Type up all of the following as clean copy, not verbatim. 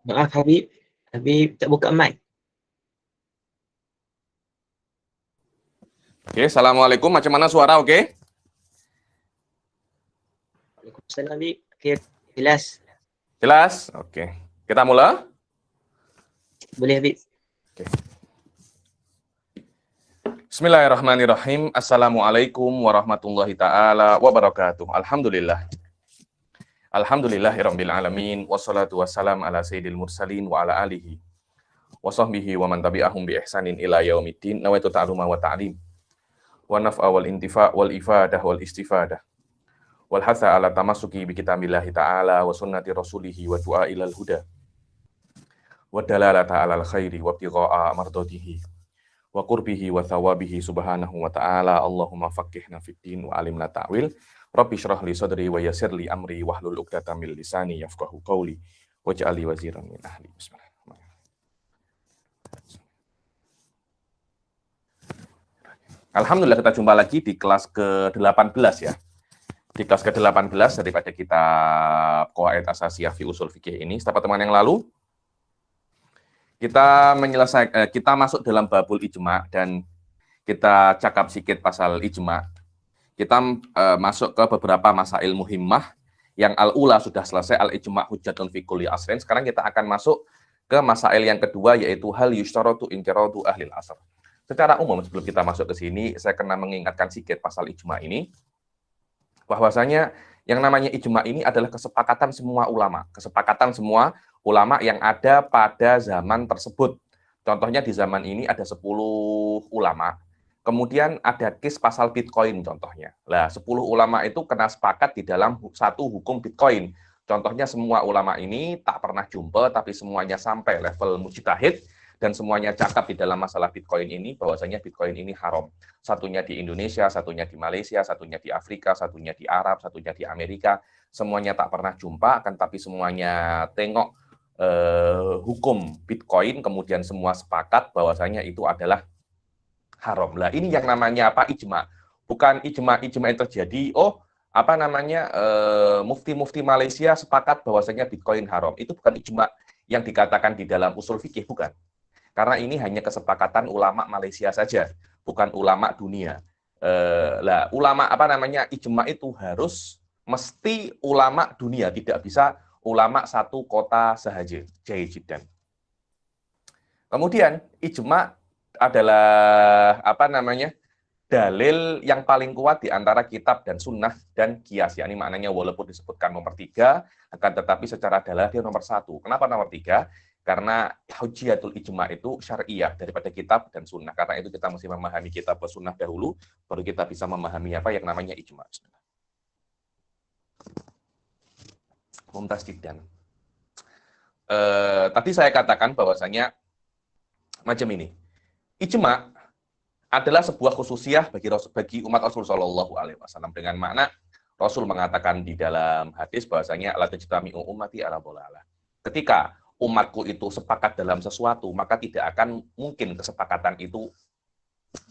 Maaf Habib, Habib tak buka mic. Oke, Assalamualaikum. Macam mana suara, oke? Waalaikumsalam Habib. Okey, jelas. Jelas? Oke. Kita mulai? Boleh Habib. Oke. Bismillahirrahmanirrahim. Assalamualaikum warahmatullahi ta'ala wabarakatuh. Alhamdulillah. Alhamdulillahirabbil alamin wassalatu wassalam ala sayyidil mursalin wa ala alihi wa sahbihi wa man tabi'ahum bi ihsanin ila yaumiddin. Nawaitu ta'luma wa ta'lim wa naf'a wal intifa' wal ifadah wal istifadah wal hatha ala tamassuki bi kitabillahi ta'ala wa sunnati rasulihi wa du'a ilal huda wa dalalata alal khairi wa ibtigha'a mardatihi wa qurbihi wa thawabihi subhanahu wa ta'ala. Allahumma faqihna fid din wa alimna ta'wil. Rabbi shrah li sadri wa yassir li amri wahlul 'uqdatam min lisani yafqahu qawli waj'al li waziran min ahli. Bismillahirrahmanirrahim. Alhamdulillah kita jumpa lagi di kelas ke-18 ya. Di kelas ke-18 daripada kitab Qawaid Asasiyah fi Ushul Fiqh ini. Setelah pertemuan yang lalu kita masuk dalam babul ijma dan kita cakap sedikit pasal ijma. Kita masuk ke beberapa masail muhimmah yang al-ula sudah selesai, al-ijma hujjatun fi kulli asrin. Sekarang kita akan masuk ke masail yang kedua, yaitu hal yushtaratu inqiradu ahlil asr. Secara umum sebelum kita masuk ke sini, saya kena mengingatkan sedikit pasal ijma ini, bahwasanya yang namanya ijma ini adalah kesepakatan semua ulama yang ada pada zaman tersebut. Contohnya di zaman ini ada 10 ulama. Kemudian ada case pasal Bitcoin contohnya. Lah, 10 ulama itu kena sepakat di dalam satu hukum Bitcoin. Contohnya semua ulama ini tak pernah jumpa, tapi semuanya sampai level mujtahid, dan semuanya cakap di dalam masalah Bitcoin ini, bahwasanya Bitcoin ini haram. Satunya di Indonesia, satunya di Malaysia, satunya di Afrika, satunya di Arab, satunya di Amerika. Semuanya tak pernah jumpa, akan tapi semuanya tengok hukum Bitcoin, kemudian semua sepakat bahwasanya itu adalah haram. Lah ini yang namanya apa? Ijma. Bukan ijma yang terjadi, mufti-mufti Malaysia sepakat bahwasanya Bitcoin haram. Itu bukan ijma yang dikatakan di dalam usul fikih, bukan. Karena ini hanya kesepakatan ulama Malaysia saja, bukan ulama dunia. Ulama ijma itu harus mesti ulama dunia, tidak bisa ulama satu kota sahaja. Jaijidan. Kemudian ijma adalah dalil yang paling kuat di antara kitab dan sunnah dan kias. Ini maknanya walaupun disebutkan nomor 3, akan tetapi secara dalil dia nomor 1. Kenapa nomor 3? Karena hujjatul ijma itu syariah daripada kitab dan sunnah. Karena itu kita mesti memahami kitab dan sunnah dahulu, baru kita bisa memahami apa yang namanya ijma. Mumtaz jiddan. Tadi saya katakan bahwasanya macam ini. Ijma adalah sebuah khususiyah bagi umat Rasul Shallallahu Alaihi Wasallam, dengan makna Rasul mengatakan di dalam hadis bahwasanya la tajtami'u ummati ala dhalalah. Ketika umatku itu sepakat dalam sesuatu, maka tidak akan mungkin kesepakatan itu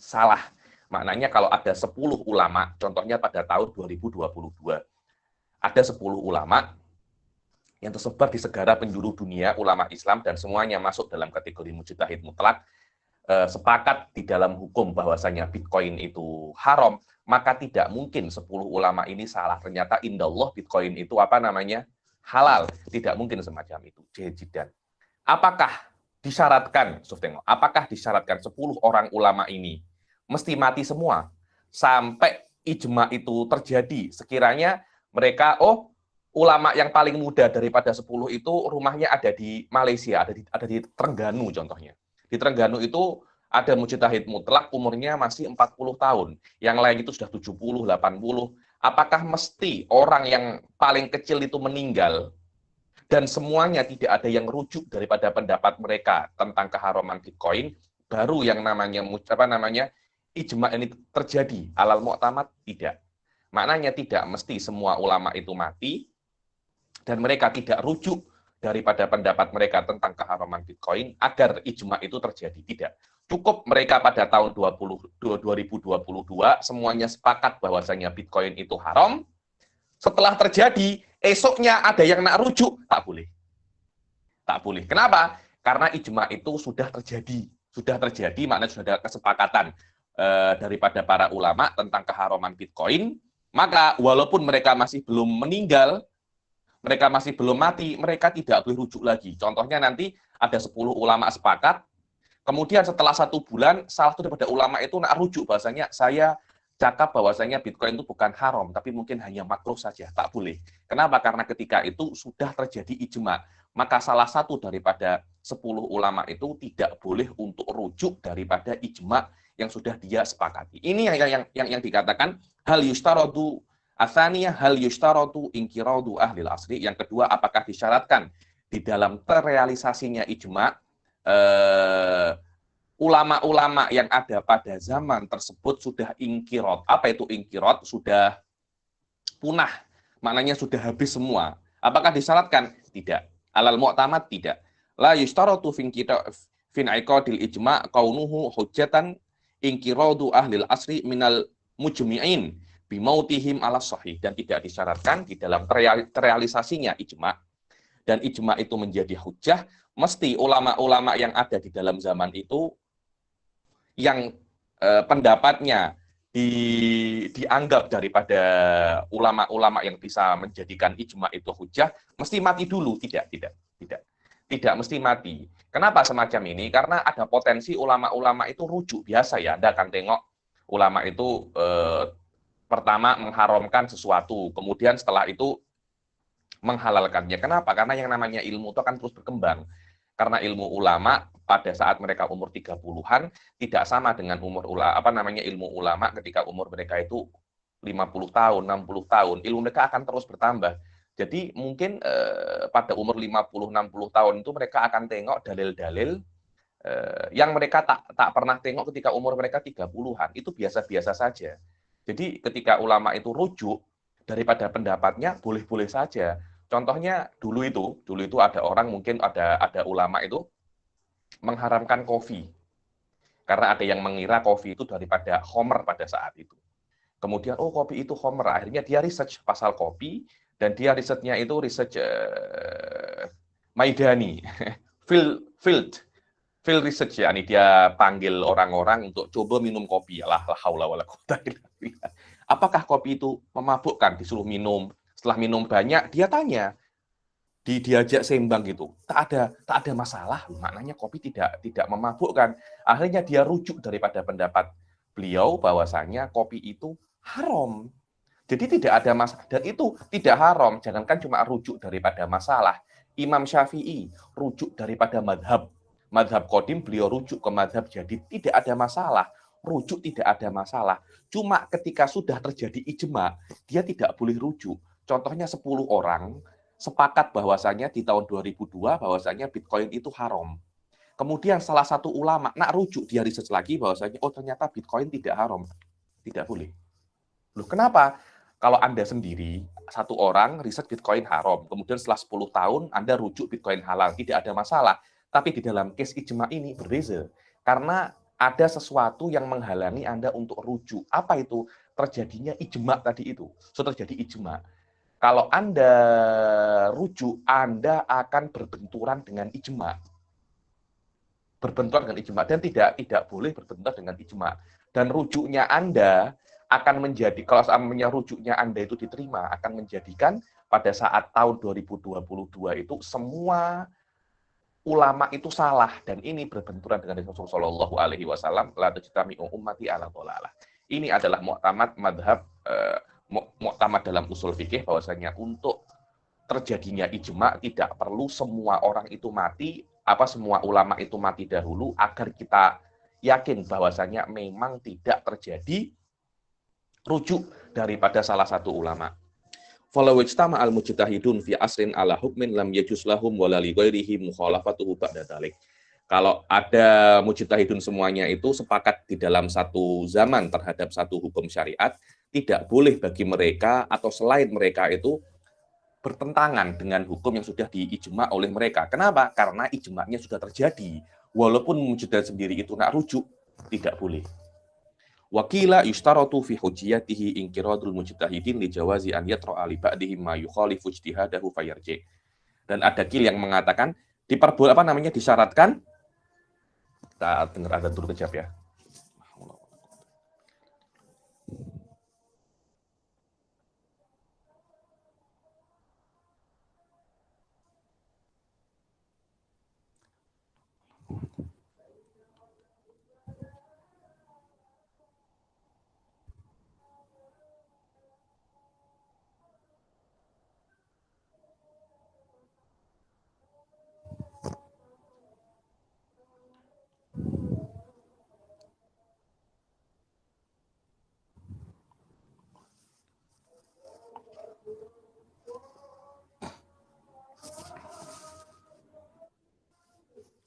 salah. Maknanya kalau ada 10 ulama, contohnya pada tahun 2022, ada 10 ulama yang tersebar di segala penjuru dunia, ulama Islam, dan semuanya masuk dalam kategori mujtahid mutlak, sepakat di dalam hukum bahwasanya Bitcoin itu haram, maka tidak mungkin 10 ulama ini salah. Ternyata indallah Bitcoin itu halal. Tidak mungkin semacam itu. Jaijidan. Apakah disyaratkan 10 orang ulama ini mesti mati semua sampai ijma itu terjadi? Sekiranya mereka, ulama yang paling muda daripada 10 itu rumahnya ada di Malaysia, ada di Terengganu contohnya. Di Terengganu itu ada mujtahid mutlak, umurnya masih 40 tahun. Yang lain itu sudah 70, 80. Apakah mesti orang yang paling kecil itu meninggal dan semuanya tidak ada yang rujuk daripada pendapat mereka tentang keharaman Bitcoin, baru yang namanya ijma ini terjadi? Alal mu'tamad tidak. Maknanya tidak mesti semua ulama itu mati dan mereka tidak rujuk daripada pendapat mereka tentang keharaman Bitcoin agar ijma itu terjadi. Tidak. Cukup mereka pada tahun 2022 semuanya sepakat bahwasanya Bitcoin itu haram. Setelah terjadi, esoknya ada yang nak rujuk, tak boleh. Tak boleh. Kenapa? Karena ijma itu sudah terjadi, maknanya sudah ada kesepakatan daripada para ulama tentang keharaman Bitcoin. Maka walaupun mereka masih belum meninggal, mereka masih belum mati, mereka tidak boleh rujuk lagi. Contohnya nanti ada 10 ulama sepakat, kemudian setelah 1 bulan, salah satu daripada ulama itu nak rujuk bahasanya, saya cakap bahwasanya Bitcoin itu bukan haram, tapi mungkin hanya makruh saja, tak boleh. Kenapa? Karena ketika itu sudah terjadi ijma. Maka salah satu daripada 10 ulama itu tidak boleh untuk rujuk daripada ijma yang sudah dia sepakati. Ini yang dikatakan hal yustaradu atsaniyah hal yustaradu inqiradu ahli asri. Yang kedua, apakah disyaratkan di dalam terrealisasinya ijma ulama-ulama yang ada pada zaman tersebut sudah ingkirot. Apa itu ingkirot? Sudah punah. Maknanya sudah habis semua. Apakah disyaratkan? Tidak. Alal mu'tamad tidak. La yustaratu fin iqadil ijma' kaunuhu hujjatan ingkiradu ahlil asri minal mujmi'in bimautihim ala sahih. Dan tidak disyaratkan di dalam terrealisasinya ijma'. Dan ijma' itu menjadi hujjah. Mesti ulama-ulama yang ada di dalam zaman itu yang pendapatnya dianggap daripada ulama-ulama yang bisa menjadikan ijma itu hujah, mesti mati dulu. Tidak mesti mati. Kenapa semacam ini? Karena ada potensi ulama-ulama itu rujuk biasa ya. Anda akan tengok ulama itu pertama mengharamkan sesuatu, kemudian setelah itu menghalalkannya. Kenapa? Karena yang namanya ilmu itu akan terus berkembang. Karena ilmu ulama pada saat mereka umur 30-an tidak sama dengan ilmu ulama ketika umur mereka itu 50 tahun, 60 tahun. Ilmu mereka akan terus bertambah. Jadi mungkin pada umur 50-60 tahun itu mereka akan tengok dalil-dalil yang mereka tak pernah tengok ketika umur mereka 30-an. Itu biasa-biasa saja. Jadi ketika ulama itu rujuk daripada pendapatnya boleh-boleh saja. Contohnya dulu itu ada orang, mungkin ada ulama itu mengharamkan kopi. Karena ada yang mengira kopi itu daripada khamr pada saat itu. Kemudian, kopi itu khamr. Akhirnya dia research pasal kopi, dan dia risetnya itu research Maidani, field research ya. Ini dia panggil orang-orang untuk coba minum kopi. La haula wala quwwata illa billah. Apakah kopi itu memabukkan? Disuruh minum. Setelah minum banyak, dia tanya, diajak seimbang gitu, tak ada masalah, maknanya kopi tidak memabukkan. Akhirnya dia rujuk daripada pendapat beliau bahwasanya kopi itu haram. Jadi tidak ada masalah, dan itu tidak haram. Jangankan cuma rujuk daripada masalah, Imam Syafi'i rujuk daripada madhab qadim, beliau rujuk ke madhab jadid, tidak ada masalah. Rujuk tidak ada masalah. Cuma ketika sudah terjadi ijma, dia tidak boleh rujuk. Contohnya 10 orang sepakat bahwasanya di tahun 2002 bahwasanya Bitcoin itu haram. Kemudian salah satu ulama nak rujuk, dia riset lagi bahwasanya ternyata Bitcoin tidak haram. Tidak boleh. Loh, kenapa? Kalau Anda sendiri, satu orang riset Bitcoin haram, kemudian setelah 10 tahun Anda rujuk Bitcoin halal, tidak ada masalah. Tapi di dalam case ijma ini berbeza. Karena ada sesuatu yang menghalangi Anda untuk rujuk. Apa itu? Terjadinya ijma tadi itu. Sudah terjadi ijma. Kalau Anda rujuk, Anda akan berbenturan dengan ijma. Berbenturan dengan ijma. Dan tidak boleh berbenturan dengan ijma. Dan rujuknya Anda akan menjadi, kalau seandainya rujuknya Anda itu diterima, akan menjadikan pada saat tahun 2022 itu semua ulama itu salah. Dan ini berbenturan dengan Rasulullah Shallallahu Alaihi Wasallam. La tajtami'u ummati ala dhalalah. Ini adalah mu'tamad madhab mu'tamad dalam usul fikih, bahwasanya untuk terjadinya ijma tidak perlu semua orang itu mati, semua ulama itu mati dahulu agar kita yakin bahwasanya memang tidak terjadi rujuk daripada salah satu ulama. Falau ijtama al-mujtahidun fi asrin ala hukmin lam yajuz lahum wala li ghairihi mukhalafatuhu ba'da dzalik. Kalau ada mujtahidun semuanya itu sepakat di dalam satu zaman terhadap satu hukum syariat, tidak boleh bagi mereka atau selain mereka itu bertentangan dengan hukum yang sudah diijma oleh mereka. Kenapa? Karena ijma'nya sudah terjadi. Walaupun mujtahid sendiri itu nak rujuk, tidak boleh. Wakila yustaratu fi hujjiyatihi inqiradul mujtahidin li jawazi an yatra'a li ba'dihim ma yukhalifu ijtihadahu fayarji. Dan ada qil yang mengatakan disyaratkan. Kita dengar ada dulu kejap ya.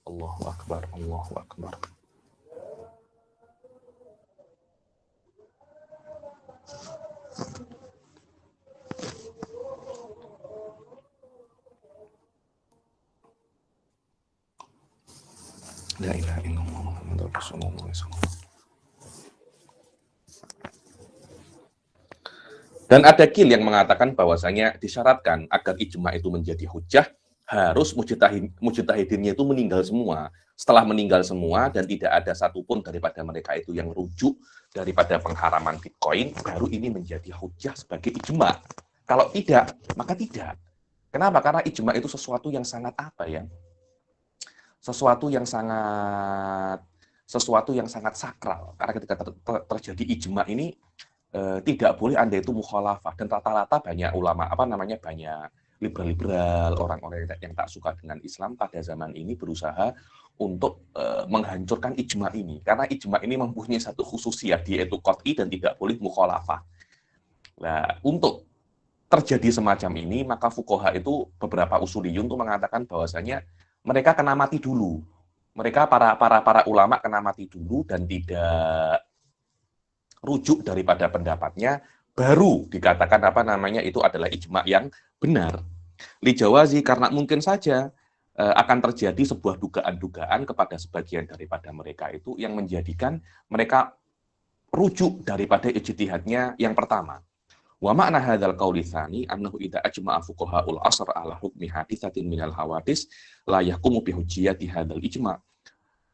Allahu Akbar, Allahu Akbar. La ilaha illallah Muhammadur Rasulullah SAW. Dan ada qil yang mengatakan bahwasanya disyaratkan agar ijma itu menjadi hujjah, harus mujtahidinnya itu meninggal semua. Setelah meninggal semua dan tidak ada satupun daripada mereka itu yang rujuk daripada pengharaman Bitcoin, baru ini menjadi hujjah sebagai ijma. Kalau tidak, maka tidak. Kenapa? Karena ijma itu sesuatu yang sangat apa ya? Sesuatu yang sangat sakral. Karena ketika terjadi ijma ini tidak boleh Anda itu mukhalafah, dan rata-rata banyak ulama banyak liberal-liberal, orang-orang yang tak suka dengan Islam pada zaman ini berusaha untuk menghancurkan ijma ini, karena ijma ini mempunyai satu khususiyat, yaitu qat'i dan tidak boleh mukhalafah. Nah, untuk terjadi semacam ini, maka fuqaha itu beberapa usuliyun itu mengatakan bahwasanya mereka kena mati dulu. Mereka para ulama kena mati dulu dan tidak rujuk daripada pendapatnya, baru dikatakan itu adalah ijma yang benar. Li jawazi, karena mungkin saja akan terjadi sebuah dugaan-dugaan kepada sebagian daripada mereka itu yang menjadikan mereka rujuk daripada ijtihadnya yang pertama. Wa makna hadzal qauli tsani annahu idza ajma'a fuqaha'ul 'asr 'ala hukmi haditsatin minal hawadits la yaqumu bi hujjati hadzal ijma'.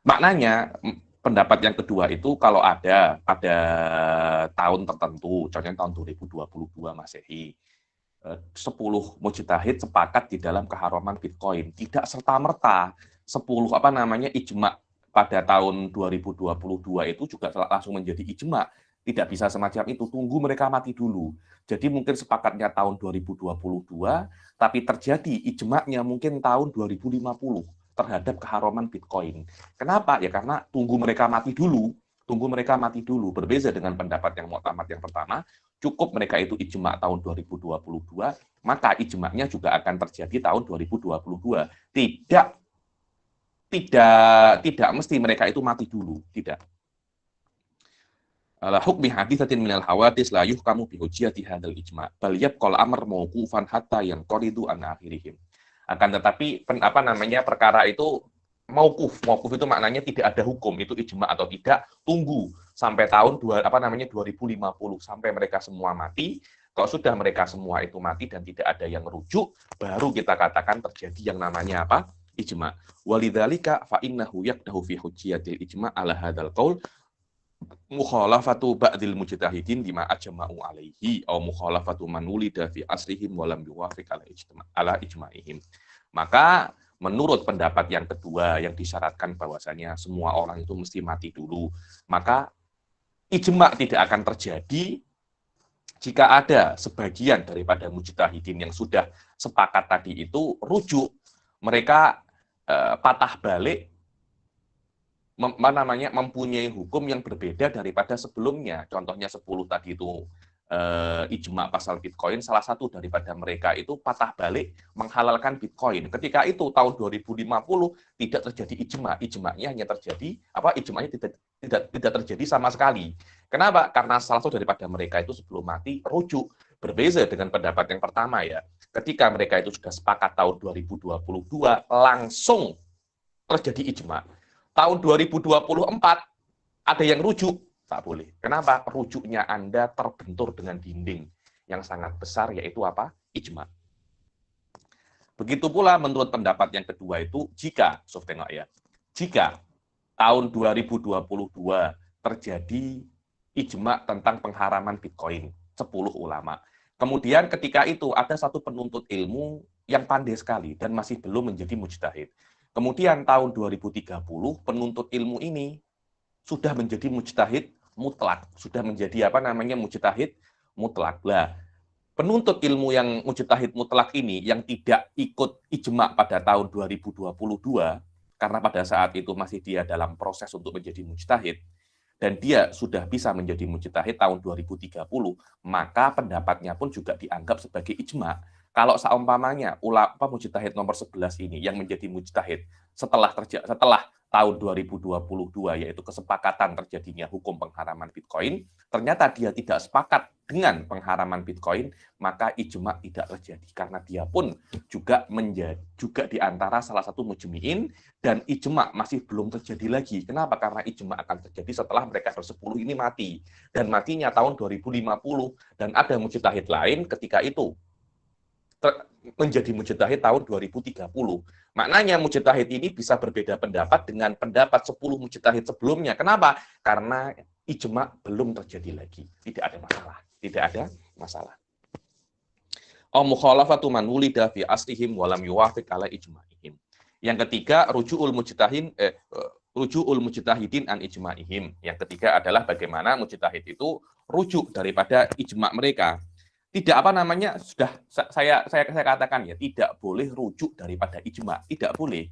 Maknanya pendapat yang kedua itu kalau ada pada tahun tertentu, contohnya tahun 2022 Masehi, 10 mujtahid sepakat di dalam keharaman Bitcoin. Tidak serta-merta 10 ijma pada tahun 2022 itu juga langsung menjadi ijma. Tidak bisa semacam itu, tunggu mereka mati dulu. Jadi mungkin sepakatnya tahun 2022, tapi terjadi ijma'nya mungkin tahun 2050 terhadap keharaman Bitcoin. Kenapa? Ya karena tunggu mereka mati dulu. Berbeda dengan pendapat yang mu'tamad yang pertama, cukup mereka itu ijma' tahun 2022, maka ijma'nya juga akan terjadi tahun 2022. Tidak mesti mereka itu mati dulu, tidak. Ala hukmi haditsatin minal hawadits la yuhkamu bi hujjati hadzal ijma' bal yabqal amr mauqufan hatta yanqaridu an akhirihim. Akan tetapi perkara itu mauquf itu maknanya tidak ada hukum, itu ijma atau tidak, tunggu sampai tahun 2050 sampai mereka semua mati. Kalau sudah mereka semua itu mati dan tidak ada yang rujuk, baru kita katakan terjadi yang namanya ijma. Walidzalika fa innahu yaqdahu fi hujjatil ijma ala hadzal qaul mukhalafatu ba'dil mujtahidin bima ajma'u alaihi aw mukhalafatu man wulida fi asrihim wa lam yuwafiq ala ijma'ihim. Maka menurut pendapat yang kedua yang disyaratkan bahwasanya semua orang itu mesti mati dulu, maka ijma' tidak akan terjadi jika ada sebagian daripada mujtahidin yang sudah sepakat tadi itu rujuk, mereka patah balik, mempunyai hukum yang berbeda daripada sebelumnya. Contohnya 10 tadi itu ijma pasal Bitcoin, salah satu daripada mereka itu patah balik menghalalkan Bitcoin. Ketika itu tahun 2050 tidak terjadi ijma'nya hanya terjadi ijma'nya tidak terjadi sama sekali. Kenapa? Karena salah satu daripada mereka itu sebelum mati rujuk. Berbeda dengan pendapat yang pertama ya. Ketika mereka itu sudah sepakat tahun 2022 langsung terjadi ijma'. Tahun 2024 ada yang rujuk, tak boleh. Kenapa? Rujuknya Anda terbentur dengan dinding yang sangat besar, yaitu ijma. Begitu pula menurut pendapat yang kedua itu, jika tahun 2022 terjadi ijma tentang pengharaman Bitcoin, 10 ulama. Kemudian ketika itu ada satu penuntut ilmu yang pandai sekali dan masih belum menjadi mujtahid. Kemudian tahun 2030 penuntut ilmu ini sudah menjadi mujtahid mutlak, sudah menjadi mujtahid mutlak. Lah, penuntut ilmu yang mujtahid mutlak ini yang tidak ikut ijma pada tahun 2022 karena pada saat itu masih dia dalam proses untuk menjadi mujtahid dan dia sudah bisa menjadi mujtahid tahun 2030, maka pendapatnya pun juga dianggap sebagai ijma. Kalau seumpamanya ulama mujtahid nomor 11 ini yang menjadi mujtahid setelah tahun 2022, yaitu kesepakatan terjadinya hukum pengharaman Bitcoin, ternyata dia tidak sepakat dengan pengharaman Bitcoin, maka ijma tidak terjadi. Karena dia pun juga di antara salah satu mujmi'in, dan ijma masih belum terjadi lagi. Kenapa? Karena ijma akan terjadi setelah mereka bersepuluh ini mati. Dan matinya tahun 2050, dan ada mujtahid lain ketika itu menjadi mujtahid tahun 2030. Maknanya mujtahid ini bisa berbeda pendapat dengan pendapat 10 mujtahid sebelumnya. Kenapa? Karena ijma belum terjadi lagi. Tidak ada masalah. Tidak ada masalah. Mukhalafatu man wulida fi aslihim wa lam yuwafiq ala ijma'ihim. Yang ketiga, ruju'ul mujtahidin an ijma'ihim. Yang ketiga adalah bagaimana mujtahid itu rujuk daripada ijma mereka. Tidak sudah saya katakan ya, tidak boleh rujuk daripada ijma, tidak boleh.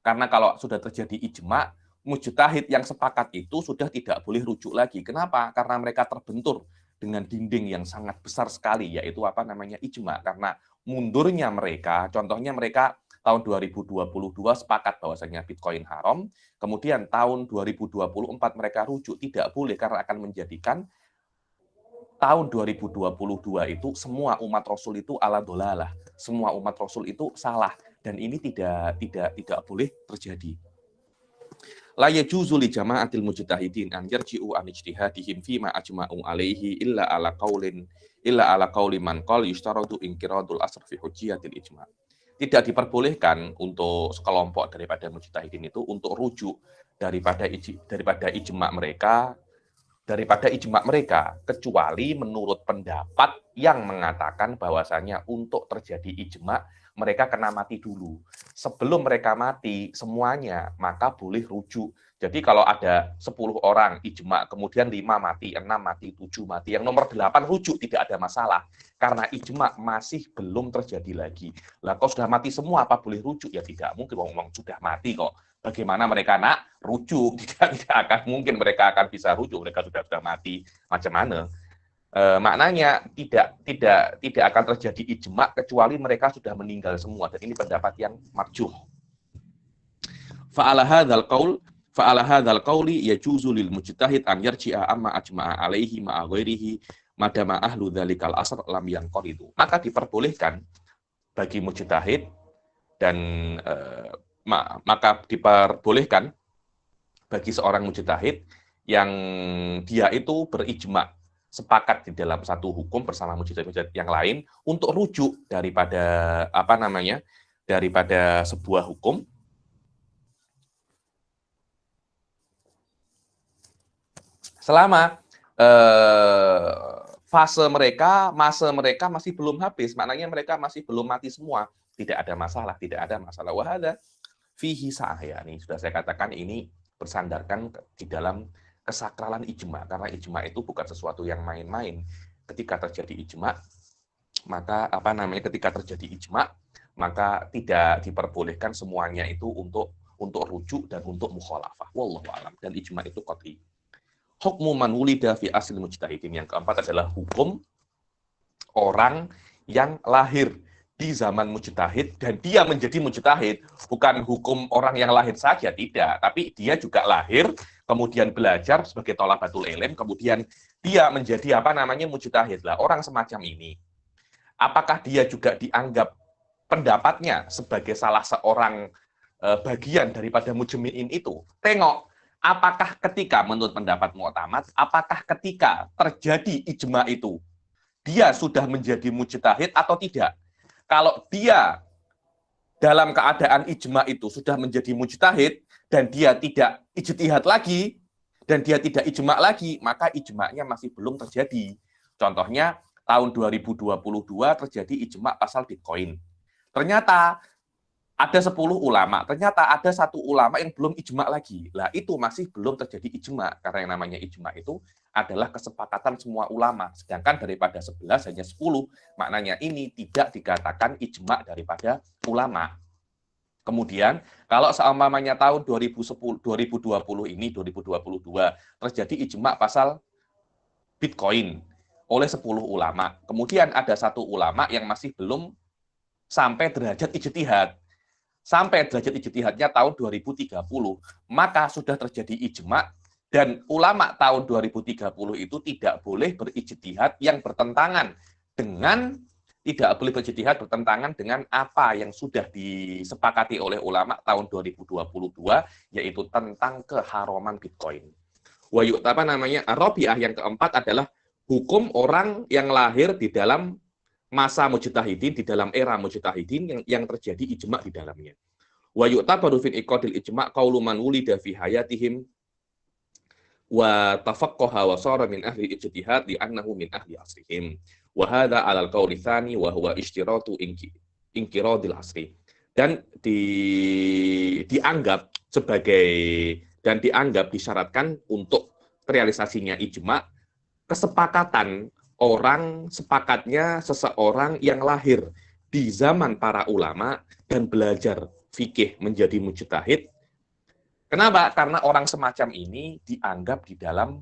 Karena kalau sudah terjadi ijma, mujtahid yang sepakat itu sudah tidak boleh rujuk lagi. Kenapa? Karena mereka terbentur dengan dinding yang sangat besar sekali, yaitu ijma. Karena mundurnya mereka, contohnya mereka tahun 2022 sepakat bahwasanya Bitcoin haram, kemudian tahun 2024 mereka rujuk, tidak boleh karena akan menjadikan tahun 2022 itu semua umat Rasul itu ala dolalah, semua umat Rasul itu salah, dan ini tidak boleh terjadi. La yajuzu li jama'atil mujtahidin an yarji'u an ijtihadihim fi ma ajma'u alaihi illa ala qauli man qala yushtaratu inqiradul asr fi hujjatil ijma'. Tidak diperbolehkan untuk sekelompok daripada mujtahidin itu untuk rujuk daripada ijma' mereka, kecuali menurut pendapat yang mengatakan bahwasanya untuk terjadi ijma, mereka kena mati dulu. Sebelum mereka mati semuanya, maka boleh rujuk. Jadi kalau ada 10 orang ijma, kemudian 5 mati, 6 mati, 7 mati, yang nomor 8 rujuk, tidak ada masalah. Karena ijma masih belum terjadi lagi. Lah kalau sudah mati semua, apa boleh rujuk? Ya tidak mungkin, ngomong sudah mati kok. Bagaimana mereka nak rujuk? Tidak akan mungkin mereka akan bisa rujuk. Mereka sudah mati. Macam mana? Maknanya tidak akan terjadi ijma kecuali mereka sudah meninggal semua. Dan ini pendapat yang marjuh. Fa'ala hadzal qauli yajuzu lil mujtahid an yarji'a amma ajma'a alaihi ma'a ghairihi madama ahlu dzalikal asr lam yanqaridu. Maka diperbolehkan bagi mujtahid dan maka diperbolehkan bagi seorang mujtahid yang dia itu berijma, sepakat di dalam satu hukum bersama mujtahid yang lain untuk rujuk daripada daripada sebuah hukum selama masa mereka masih belum habis, maknanya mereka masih belum mati semua, tidak ada masalah. Wahada fihi sa'ah, ini sudah saya katakan, ini bersandarkan di dalam kesakralan ijma, karena ijma itu bukan sesuatu yang main-main. Ketika terjadi ijma, maka tidak diperbolehkan semuanya itu untuk rujuk dan untuk mukhalafah. Wallahu a'lam. Dan ijma itu qat'i. Hukmu man wulida fi asli mujtahidin. Yang keempat adalah hukum orang yang lahir di zaman mujtahid dan dia menjadi mujtahid. Bukan hukum orang yang lahir saja, tidak, tapi dia juga lahir, kemudian belajar sebagai thalabatul ilm, kemudian dia menjadi mujtahid. Lah, orang semacam ini, apakah dia juga dianggap pendapatnya sebagai salah seorang bagian daripada mujmi'in itu? Tengok, apakah ketika menurut pendapat mu'tamad, apakah ketika terjadi ijma itu dia sudah menjadi mujtahid atau tidak? Kalau dia dalam keadaan ijma itu sudah menjadi mujtahid dan dia tidak ijtihad lagi dan dia tidak ijma lagi, maka ijma'nya masih belum terjadi. Contohnya tahun 2022 terjadi ijma pasal Bitcoin. Ternyata ada 10 ulama, ternyata ada satu ulama yang belum ijma lagi. Lah itu masih belum terjadi ijma, karena yang namanya ijma itu adalah kesepakatan semua ulama. Sedangkan daripada 11 hanya 10, maknanya ini tidak dikatakan ijma daripada ulama. Kemudian kalau seumpamanya tahun 2020 ini 2022 terjadi ijma pasal Bitcoin oleh 10 ulama. Kemudian ada satu ulama yang masih belum sampai derajat ijtihad. Sampai derajat ijtihadnya tahun 2030, maka sudah terjadi ijma dan ulama tahun 2030 itu tidak boleh berijtihad yang bertentangan dengan bertentangan dengan apa yang sudah disepakati oleh ulama tahun 2022, yaitu tentang keharaman Bitcoin. Rabi'ah yang keempat adalah hukum orang yang lahir di dalam masa mujtahidin, di dalam era mujtahidin yang terjadi ijma di dalamnya. Wa yu'tabaru fil iqadil ijma' qaulu man wulida fi hayatihim wa tafaqqaha wa sara min ahli ijtihad li annahu min ahli asrihim. Wa hadha 'ala al-qauli tsani wa huwa ishtiratu inqiradil asri. Dan dianggap disyaratkan untuk realisasinya ijma' kesepakatan sepakatnya seseorang yang lahir di zaman para ulama dan belajar fikih menjadi mujtahid. Kenapa? Karena orang semacam ini dianggap di dalam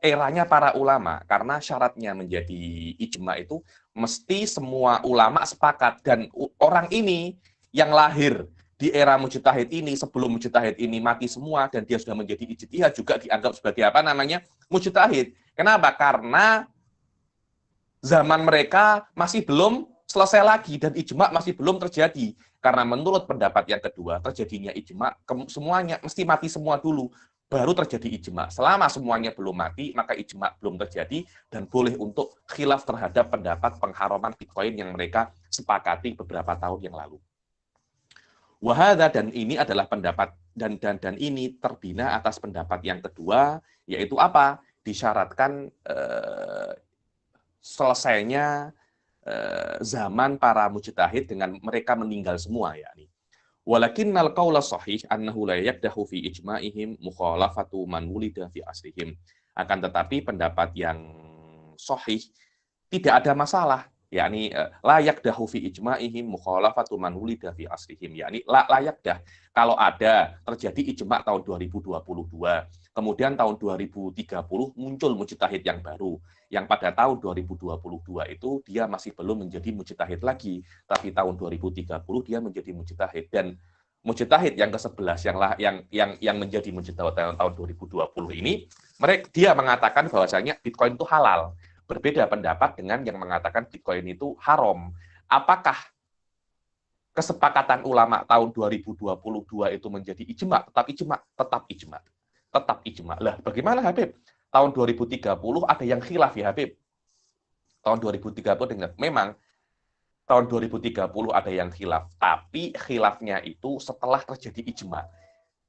eranya para ulama. Karena syaratnya menjadi ijma itu mesti semua ulama sepakat. Dan orang ini yang lahir di era mujtahid ini, sebelum mujtahid ini mati semua dan dia sudah menjadi ijtihad, juga dianggap sebagai mujtahid. Kenapa? Karena zaman mereka masih belum selesai lagi dan ijma masih belum terjadi. Karena menurut pendapat yang kedua, terjadinya ijma semuanya mesti mati semua dulu, baru terjadi ijma. Selama semuanya belum mati, maka ijma belum terjadi dan boleh untuk khilaf terhadap pendapat pengharaman Bitcoin yang mereka sepakati beberapa tahun yang lalu. Wahada, dan ini adalah pendapat dan ini terbina atas pendapat yang kedua, yaitu apa? Disyaratkan selesainya zaman para mujtahid dengan mereka meninggal semua, yakni. Walakinnal qaula shahih annahu la yakdahu fi ijma'ihim mukhalafatu man wulida fi asrihim. Akan tetapi pendapat yang sahih tidak ada masalah, yakni layak dahu fi ijma'ihim mukhalafatu man wulida fi asrihim, yakni layak dah kalau ada terjadi ijma' tahun 2022, kemudian tahun 2030 muncul mujtahid yang baru, yang pada tahun 2022 itu dia masih belum menjadi mujtahid lagi, tapi tahun 2030 dia menjadi mujtahid. Dan mujtahid yang ke-11 yang menjadi mujtahid tahun 2020 ini, dia mengatakan bahwasanya Bitcoin itu halal. Berbeda pendapat dengan yang mengatakan Bitcoin itu haram. Apakah kesepakatan ulama tahun 2022 itu menjadi ijma? Tetap ijma. Lah, bagaimana Habib? Tahun 2030 ada yang khilaf ya Habib. Tahun 2030 memang tahun 2030 ada yang khilaf, tapi khilafnya itu setelah terjadi ijma.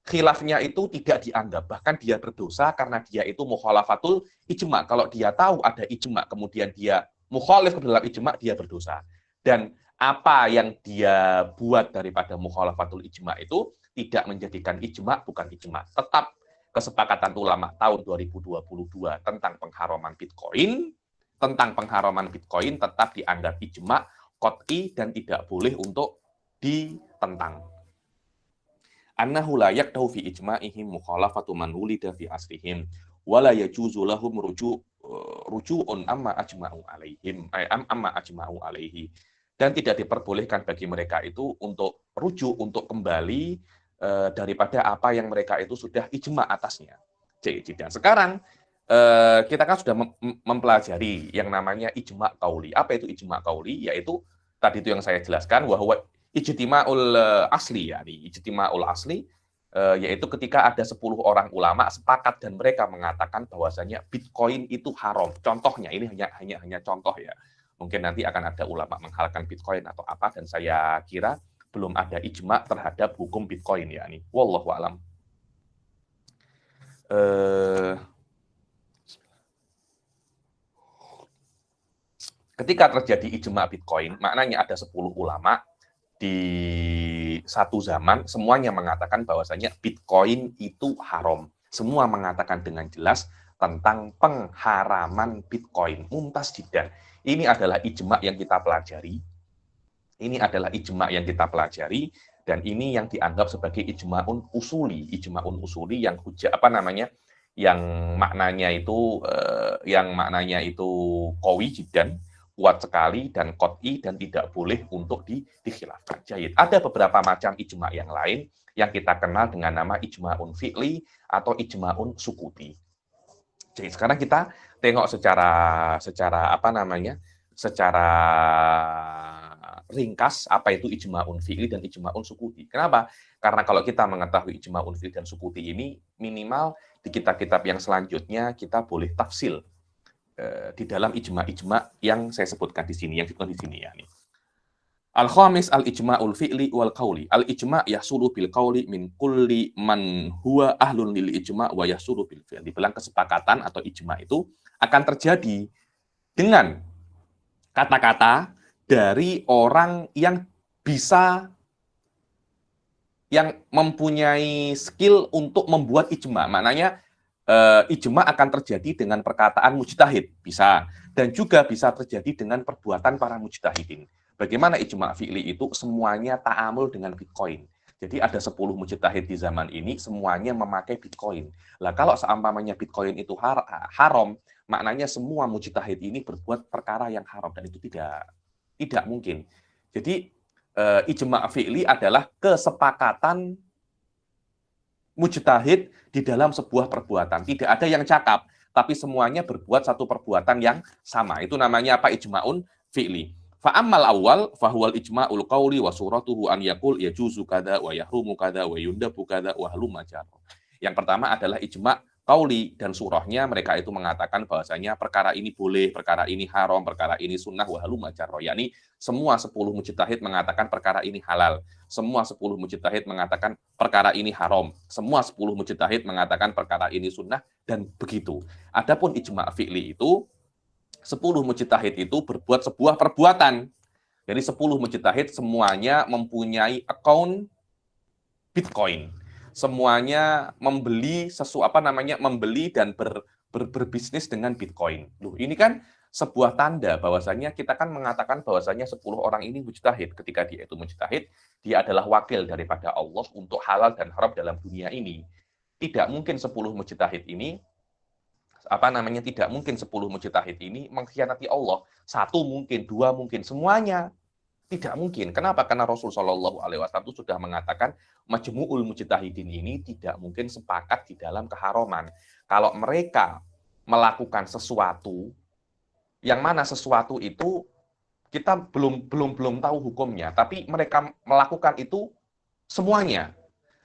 Khilafnya itu tidak dianggap, bahkan dia berdosa karena dia itu mukhalafatul ijma. Kalau dia tahu ada ijma, kemudian dia mukhalif ke dalam ijma, dia berdosa. Dan apa yang dia buat daripada mukhalafatul ijma itu tidak menjadikan ijma bukan ijma. Tetap kesepakatan ulama tahun 2022 tentang pengharaman Bitcoin tetap dianggap ijma qat'i dan tidak boleh untuk ditentang. Annahu la yaktahu fi ijma'ihim mukhalafatu man wulida fi asrihim wa la yajuzu lahum ruju'un amma ajma'u alaihi. Dan tidak diperbolehkan bagi mereka itu untuk rujuk, untuk kembali daripada apa yang mereka itu sudah ijma atasnya. Jadi, dan sekarang kita kan sudah mempelajari yang namanya ijma qauli. Apa itu ijma qauli? Yaitu tadi itu yang saya jelaskan bahwa ijtima'ul asli, yaitu ketika ada 10 orang ulama sepakat dan mereka mengatakan bahwasanya Bitcoin itu haram. Contohnya ini hanya contoh ya. Mungkin nanti akan ada ulama menghalalkan Bitcoin atau apa, dan saya kira belum ada ijma terhadap hukum Bitcoin ya nih. Wallahu alam. Ketika terjadi ijma Bitcoin, maknanya ada 10 ulama di satu zaman semuanya mengatakan bahwasanya Bitcoin itu haram. Semua mengatakan dengan jelas tentang pengharaman Bitcoin. Mumtaz jiddan. Ini adalah ijma yang kita pelajari. Ini adalah ijma yang kita pelajari dan ini yang dianggap sebagai ijma'un usuli yang yang maknanya itu qawi jiddan, kuat sekali dan qot'i dan tidak boleh untuk dikhilafkan. Jayid. Ada beberapa macam ijma yang lain yang kita kenal dengan nama ijma'un fi'li atau ijma'un sukuti. Jadi sekarang kita tengok secara ringkas apa itu ijma'un fi'li dan ijma'un sukuti. Kenapa? Karena kalau kita mengetahui ijma'un fi'li dan sukuti ini, minimal di kitab-kitab yang selanjutnya kita boleh tafsil di dalam ijma' yang saya sebutkan di sini, yang disebutkan di sini ya. Al-khamis al-ijma'ul fi'li wal qauli. Al-ijma' yahsulu bil qauli min kulli man huwa ahlun lil ijma' wa yahsulu bil fi'li. Dibilang kesepakatan atau ijma' itu akan terjadi dengan kata-kata dari orang yang mempunyai skill untuk membuat ijma'. Maknanya ijma' akan terjadi dengan perkataan mujtahid, bisa. Dan juga bisa terjadi dengan perbuatan para mujtahidin. Bagaimana ijma' fi'li itu? Semuanya ta'amul dengan Bitcoin. Jadi ada 10 mujtahid di zaman ini, semuanya memakai Bitcoin. Lah kalau seumpamanya Bitcoin itu haram, maknanya semua mujtahid ini berbuat perkara yang haram. Dan itu tidak mungkin. Jadi ijma' fi'li adalah kesepakatan mujtahid di dalam sebuah perbuatan. Tidak ada yang cakap, tapi semuanya berbuat satu perbuatan yang sama. Itu namanya apa? Ijma'un fi'li. Fa'ammal awal fahuwal ijma'ul qauli wa suratuhu an yaqul yajuzu kada wa yahrumu kada wa yundabu kada wa halumma jarra. Yang pertama adalah ijma' qauli dan surahnya mereka itu mengatakan bahwasanya perkara ini boleh, perkara ini haram, perkara ini sunnah wa halumma jarra. Yani semua 10 mujtahid mengatakan perkara ini halal. Semua 10 mujtahid mengatakan perkara ini haram. Semua 10 mujtahid mengatakan perkara ini sunnah dan begitu. Adapun ijma' fi'li itu 10 mujtahid itu berbuat sebuah perbuatan. Jadi 10 mujtahid semuanya mempunyai account Bitcoin. Semuanya membeli membeli dan berbisnis dengan Bitcoin. Loh, ini kan sebuah tanda bahwasanya kita kan mengatakan bahwasanya 10 orang ini mujtahid. Ketika dia itu mujtahid, dia adalah wakil daripada Allah untuk halal dan haram dalam dunia ini. Tidak mungkin 10 mujtahid ini tidak mungkin 10 mujtahid ini mengkhianati Allah. 1 mungkin, 2 mungkin, semuanya tidak mungkin. Kenapa? Karena Rasul Shallallahu Alaihi Wasallam sudah mengatakan majmu'ul mujtahidin ini tidak mungkin sepakat di dalam keharaman. Kalau mereka melakukan sesuatu, yang mana sesuatu itu kita belum tahu hukumnya, tapi mereka melakukan itu semuanya.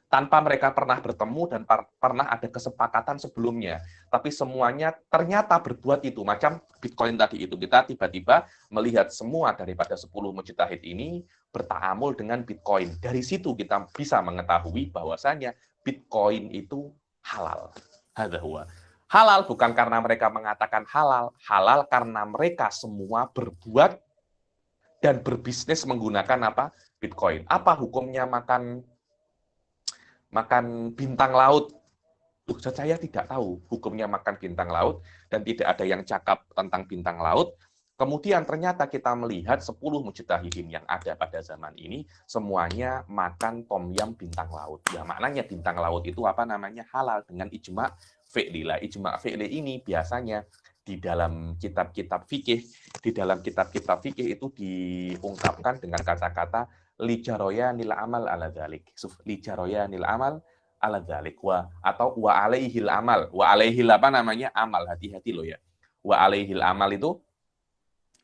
Tanpa mereka pernah bertemu dan pernah ada kesepakatan sebelumnya. Tapi semuanya ternyata berbuat itu. Macam Bitcoin tadi itu. Kita tiba-tiba melihat semua daripada 10 mujtahid ini bertaamul dengan Bitcoin. Dari situ kita bisa mengetahui bahwasanya Bitcoin itu halal. Halal bukan karena mereka mengatakan halal. Halal karena mereka semua berbuat dan berbisnis menggunakan apa? Bitcoin. Apa hukumnya makan bintang laut? Saya tidak tahu hukumnya makan bintang laut dan tidak ada yang cakap tentang bintang laut. Kemudian ternyata kita melihat 10 mujtahidin yang ada pada zaman ini semuanya makan tom yam bintang laut. Ya maknanya bintang laut itu halal dengan ijma' fi'li. Ijma' fi'li ini biasanya di dalam kitab-kitab fikih itu diungkapkan dengan kata-kata lijaroyanil amal ala dzalik. Lijaroyanil amal ala dzalik atau wa alaihil amal. Wa alaihil amal, hati-hati loh ya. Wa alaihil amal itu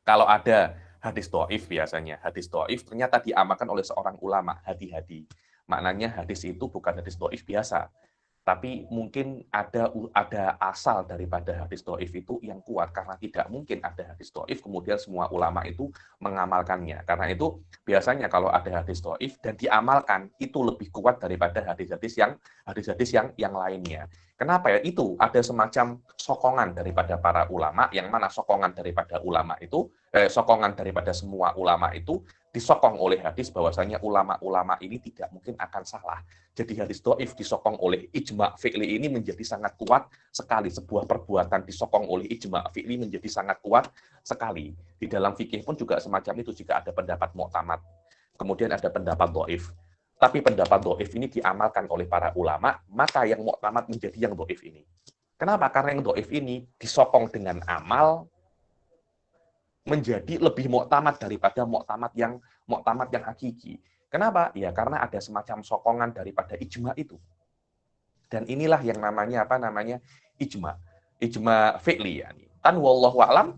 kalau ada hadis dhaif biasanya. Hadis dhaif ternyata diamalkan oleh seorang ulama, hati-hati. Maknanya hadis itu bukan hadis dhaif biasa, Tapi mungkin ada asal daripada hadis dhaif itu yang kuat, karena tidak mungkin ada hadis dhaif kemudian semua ulama itu mengamalkannya. Karena itu biasanya kalau ada hadis dhaif dan diamalkan itu lebih kuat daripada hadis-hadis yang lainnya. Kenapa ya? Itu ada semacam sokongan daripada para ulama, yang mana sokongan daripada ulama itu sokongan daripada semua ulama itu disokong oleh hadis bahwasanya ulama-ulama ini tidak mungkin akan salah. Jadi hadis dhaif disokong oleh ijma' fi'li ini menjadi sangat kuat sekali. Sebuah perbuatan disokong oleh ijma' fi'li menjadi sangat kuat sekali. Di dalam fikih pun juga semacam itu, jika ada pendapat mu'tamad, kemudian ada pendapat dhaif. Tapi pendapat dhaif ini diamalkan oleh para ulama, maka yang mu'tamad menjadi yang dhaif ini. Kenapa? Karena yang dhaif ini disokong dengan amal, menjadi lebih mu'tamad daripada mu'tamad yang hakiki. Kenapa? Ya karena ada semacam sokongan daripada ijma itu. Dan inilah yang namanya ijma. Ijma fi'li yani. Kan wallahu a'lam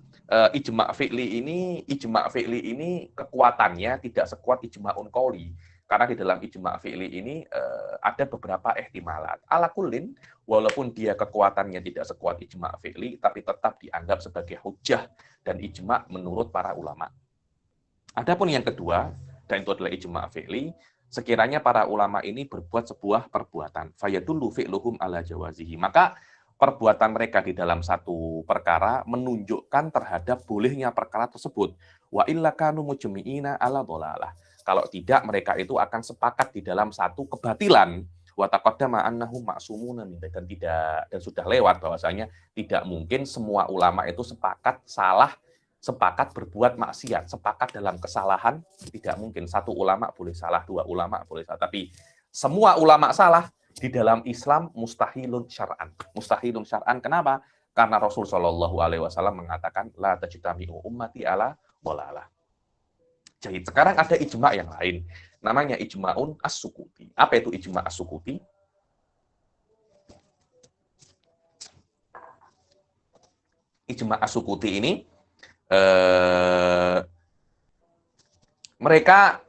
ijma fi'li ini kekuatannya tidak sekuat ijma'un qauli. Karena di dalam ijma fi'li ini ada beberapa ihtimalat. Ala kullin, walaupun dia kekuatannya tidak sekuat ijma fi'li, tapi tetap dianggap sebagai hujjah dan ijma menurut para ulama. Adapun yang kedua, dan itu adalah ijma fi'li, sekiranya para ulama ini berbuat sebuah perbuatan, fayadullu fi'luhum ala jawazihi, maka perbuatan mereka di dalam satu perkara menunjukkan terhadap bolehnya perkara tersebut. Wa illa kanu mujmi'ina ala dhalalah. Kalau tidak, mereka itu akan sepakat di dalam satu kebatilan. Wa taqaddama annahum ma'sumuna min, dan sudah lewat bahwasanya tidak mungkin semua ulama itu sepakat salah, sepakat berbuat maksiat, sepakat dalam kesalahan, tidak mungkin. Satu ulama boleh salah, dua ulama boleh salah, tapi semua ulama salah di dalam Islam mustahilun syar'an. Mustahilun syar'an, kenapa? Karena Rasul Shallallahu alaihi wasallam mengatakan la tajtami'u ummati ala dhalalah. Jadi sekarang ada ijma yang lain, namanya ijma'un as-sukuti. Apa itu ijma' as-sukuti? Ijma' as-sukuti ini mereka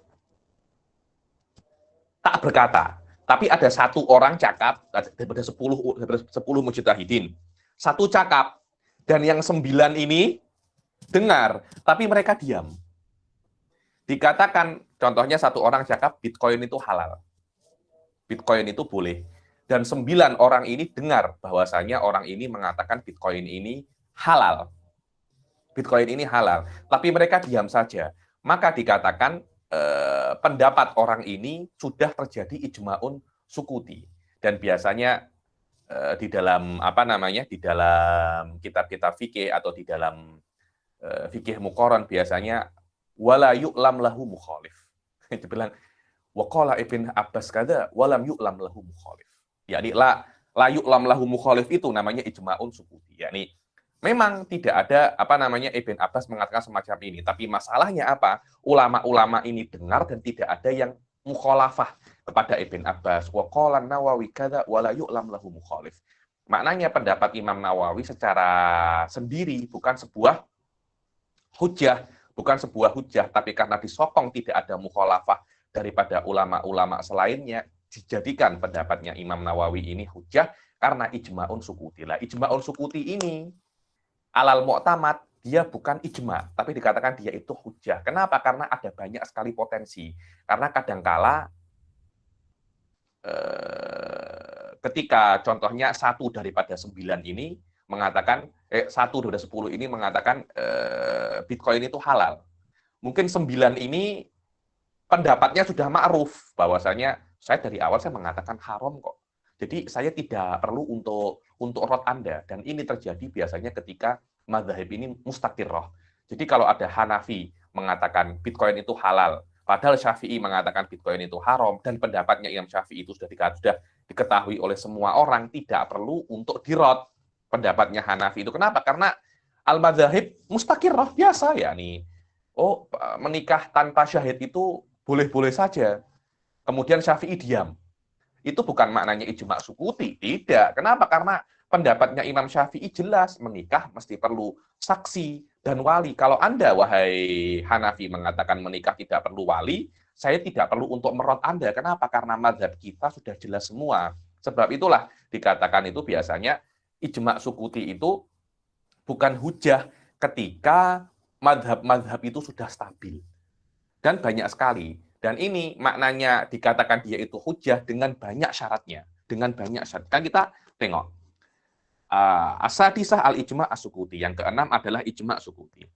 tak berkata, tapi ada satu orang cakap daripada 10 mujtahidin. Satu cakap, dan yang 9 ini dengar, tapi mereka diam. Dikatakan, contohnya satu orang cakap, Bitcoin itu halal. Bitcoin itu boleh. Dan 9 orang ini dengar bahwasanya orang ini mengatakan Bitcoin ini halal. Bitcoin ini halal. Tapi mereka diam saja. Maka dikatakan pendapat orang ini sudah terjadi ijma'un sukuti. Dan biasanya di dalam di dalam kitab-kitab fikih atau di dalam fikih muqaran biasanya wala yu'lam lahu mukhalif. Itu bilang waqala Ibn Abbas kada walam yu'lam lahu mukhalif. Yakni la yu'lam lahu mukhalif itu namanya ijma'un sukuti. Yakni memang tidak ada Ibn Abbas mengatakan semacam ini, tapi masalahnya apa? Ulama-ulama ini dengar dan tidak ada yang mukhalafah kepada Ibn Abbas. Waqala Nawawi kada wala yu'lam lahu mukhalif. Maknanya pendapat Imam Nawawi secara sendiri bukan sebuah hujjah, tapi karena disokong tidak ada mukhalafah daripada ulama-ulama selainnya, dijadikan pendapatnya Imam Nawawi ini hujjah karena ijma'un sukuti. Lah, ijma'un sukuti ini alal mu'tamad, dia bukan ijma, tapi dikatakan dia itu hujjah. Kenapa? Karena ada banyak sekali potensi. Karena kadangkala ketika contohnya satu daripada 9 ini mengatakan, 1 dari 10 ini mengatakan Bitcoin itu halal. Mungkin 9 ini pendapatnya sudah ma'ruf, bahwasanya saya dari awal saya mengatakan haram kok. Jadi saya tidak perlu untuk rot Anda. Dan ini terjadi biasanya ketika mazhab ini mustaqirrah. Jadi kalau ada Hanafi mengatakan Bitcoin itu halal, padahal Syafi'i mengatakan Bitcoin itu haram, dan pendapatnya Imam Syafi'i itu sudah diketahui oleh semua orang, tidak perlu untuk dirot pendapatnya Hanafi itu. Kenapa? Karena al-madzhab mustaqirrah biasa ya nih. Oh, menikah tanpa syahid itu boleh-boleh saja. Kemudian Syafi'i diam. Itu bukan maknanya ijma' sukuti, tidak. Kenapa? Karena pendapatnya Imam Syafi'i jelas, menikah mesti perlu saksi dan wali. Kalau Anda, wahai Hanafi, mengatakan menikah tidak perlu wali, saya tidak perlu untuk merot Anda. Kenapa? Karena mazhab kita sudah jelas semua. Sebab itulah dikatakan itu biasanya ijma sukuti itu bukan hujah ketika madhab-madhab itu sudah stabil. Dan banyak sekali. Dan ini maknanya dikatakan dia itu hujah dengan banyak syaratnya. Dengan banyak syarat. Kan kita tengok. Asadisah al-ijma' as-sukuti. Yang keenam adalah ijma' sukuti.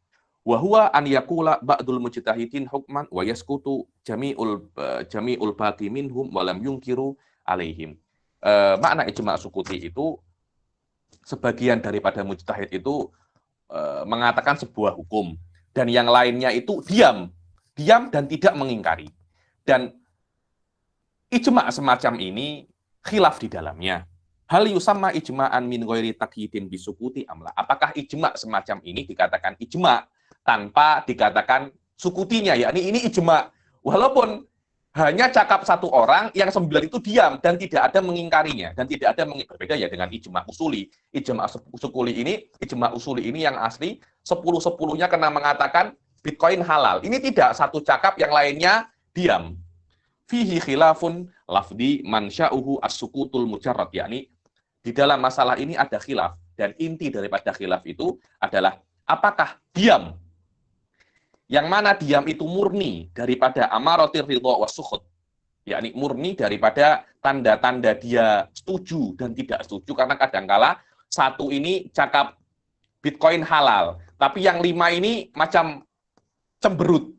Wahuwa an yakula ba'dul mujtahidin hukman wa yaskutu jami'ul baqi minhum walam yungkiru alaihim. Makna ijma' sukuti itu sebagian daripada mujtahid itu mengatakan sebuah hukum. Dan yang lainnya itu diam dan tidak mengingkari. Dan ijma' semacam ini khilaf di dalamnya. Hal yusamma ijma'an min ghairi takyidin bisukuti amla. Apakah ijma' semacam ini dikatakan ijma' tanpa dikatakan sukutinya, yakni ini ijma'. Walaupun hanya cakap satu orang, yang 9 itu diam dan tidak ada mengingkarinya dan tidak ada berbeda ya dengan ijma' usuli. Ijma' usuli ini yang asli 10-10-nya kena mengatakan Bitcoin halal. Ini tidak satu cakap yang lainnya diam. Fihi khilafun lafdi man sya'uhu as-sukutul mujarrad, yakni di dalam masalah ini ada khilaf dan inti daripada khilaf itu adalah apakah diam yang mana diam itu murni daripada amaratir ridha wa sukhut, yakni murni daripada tanda-tanda dia setuju dan tidak setuju, karena kadangkala satu ini cakap Bitcoin halal, tapi yang 5 ini macam cemberut,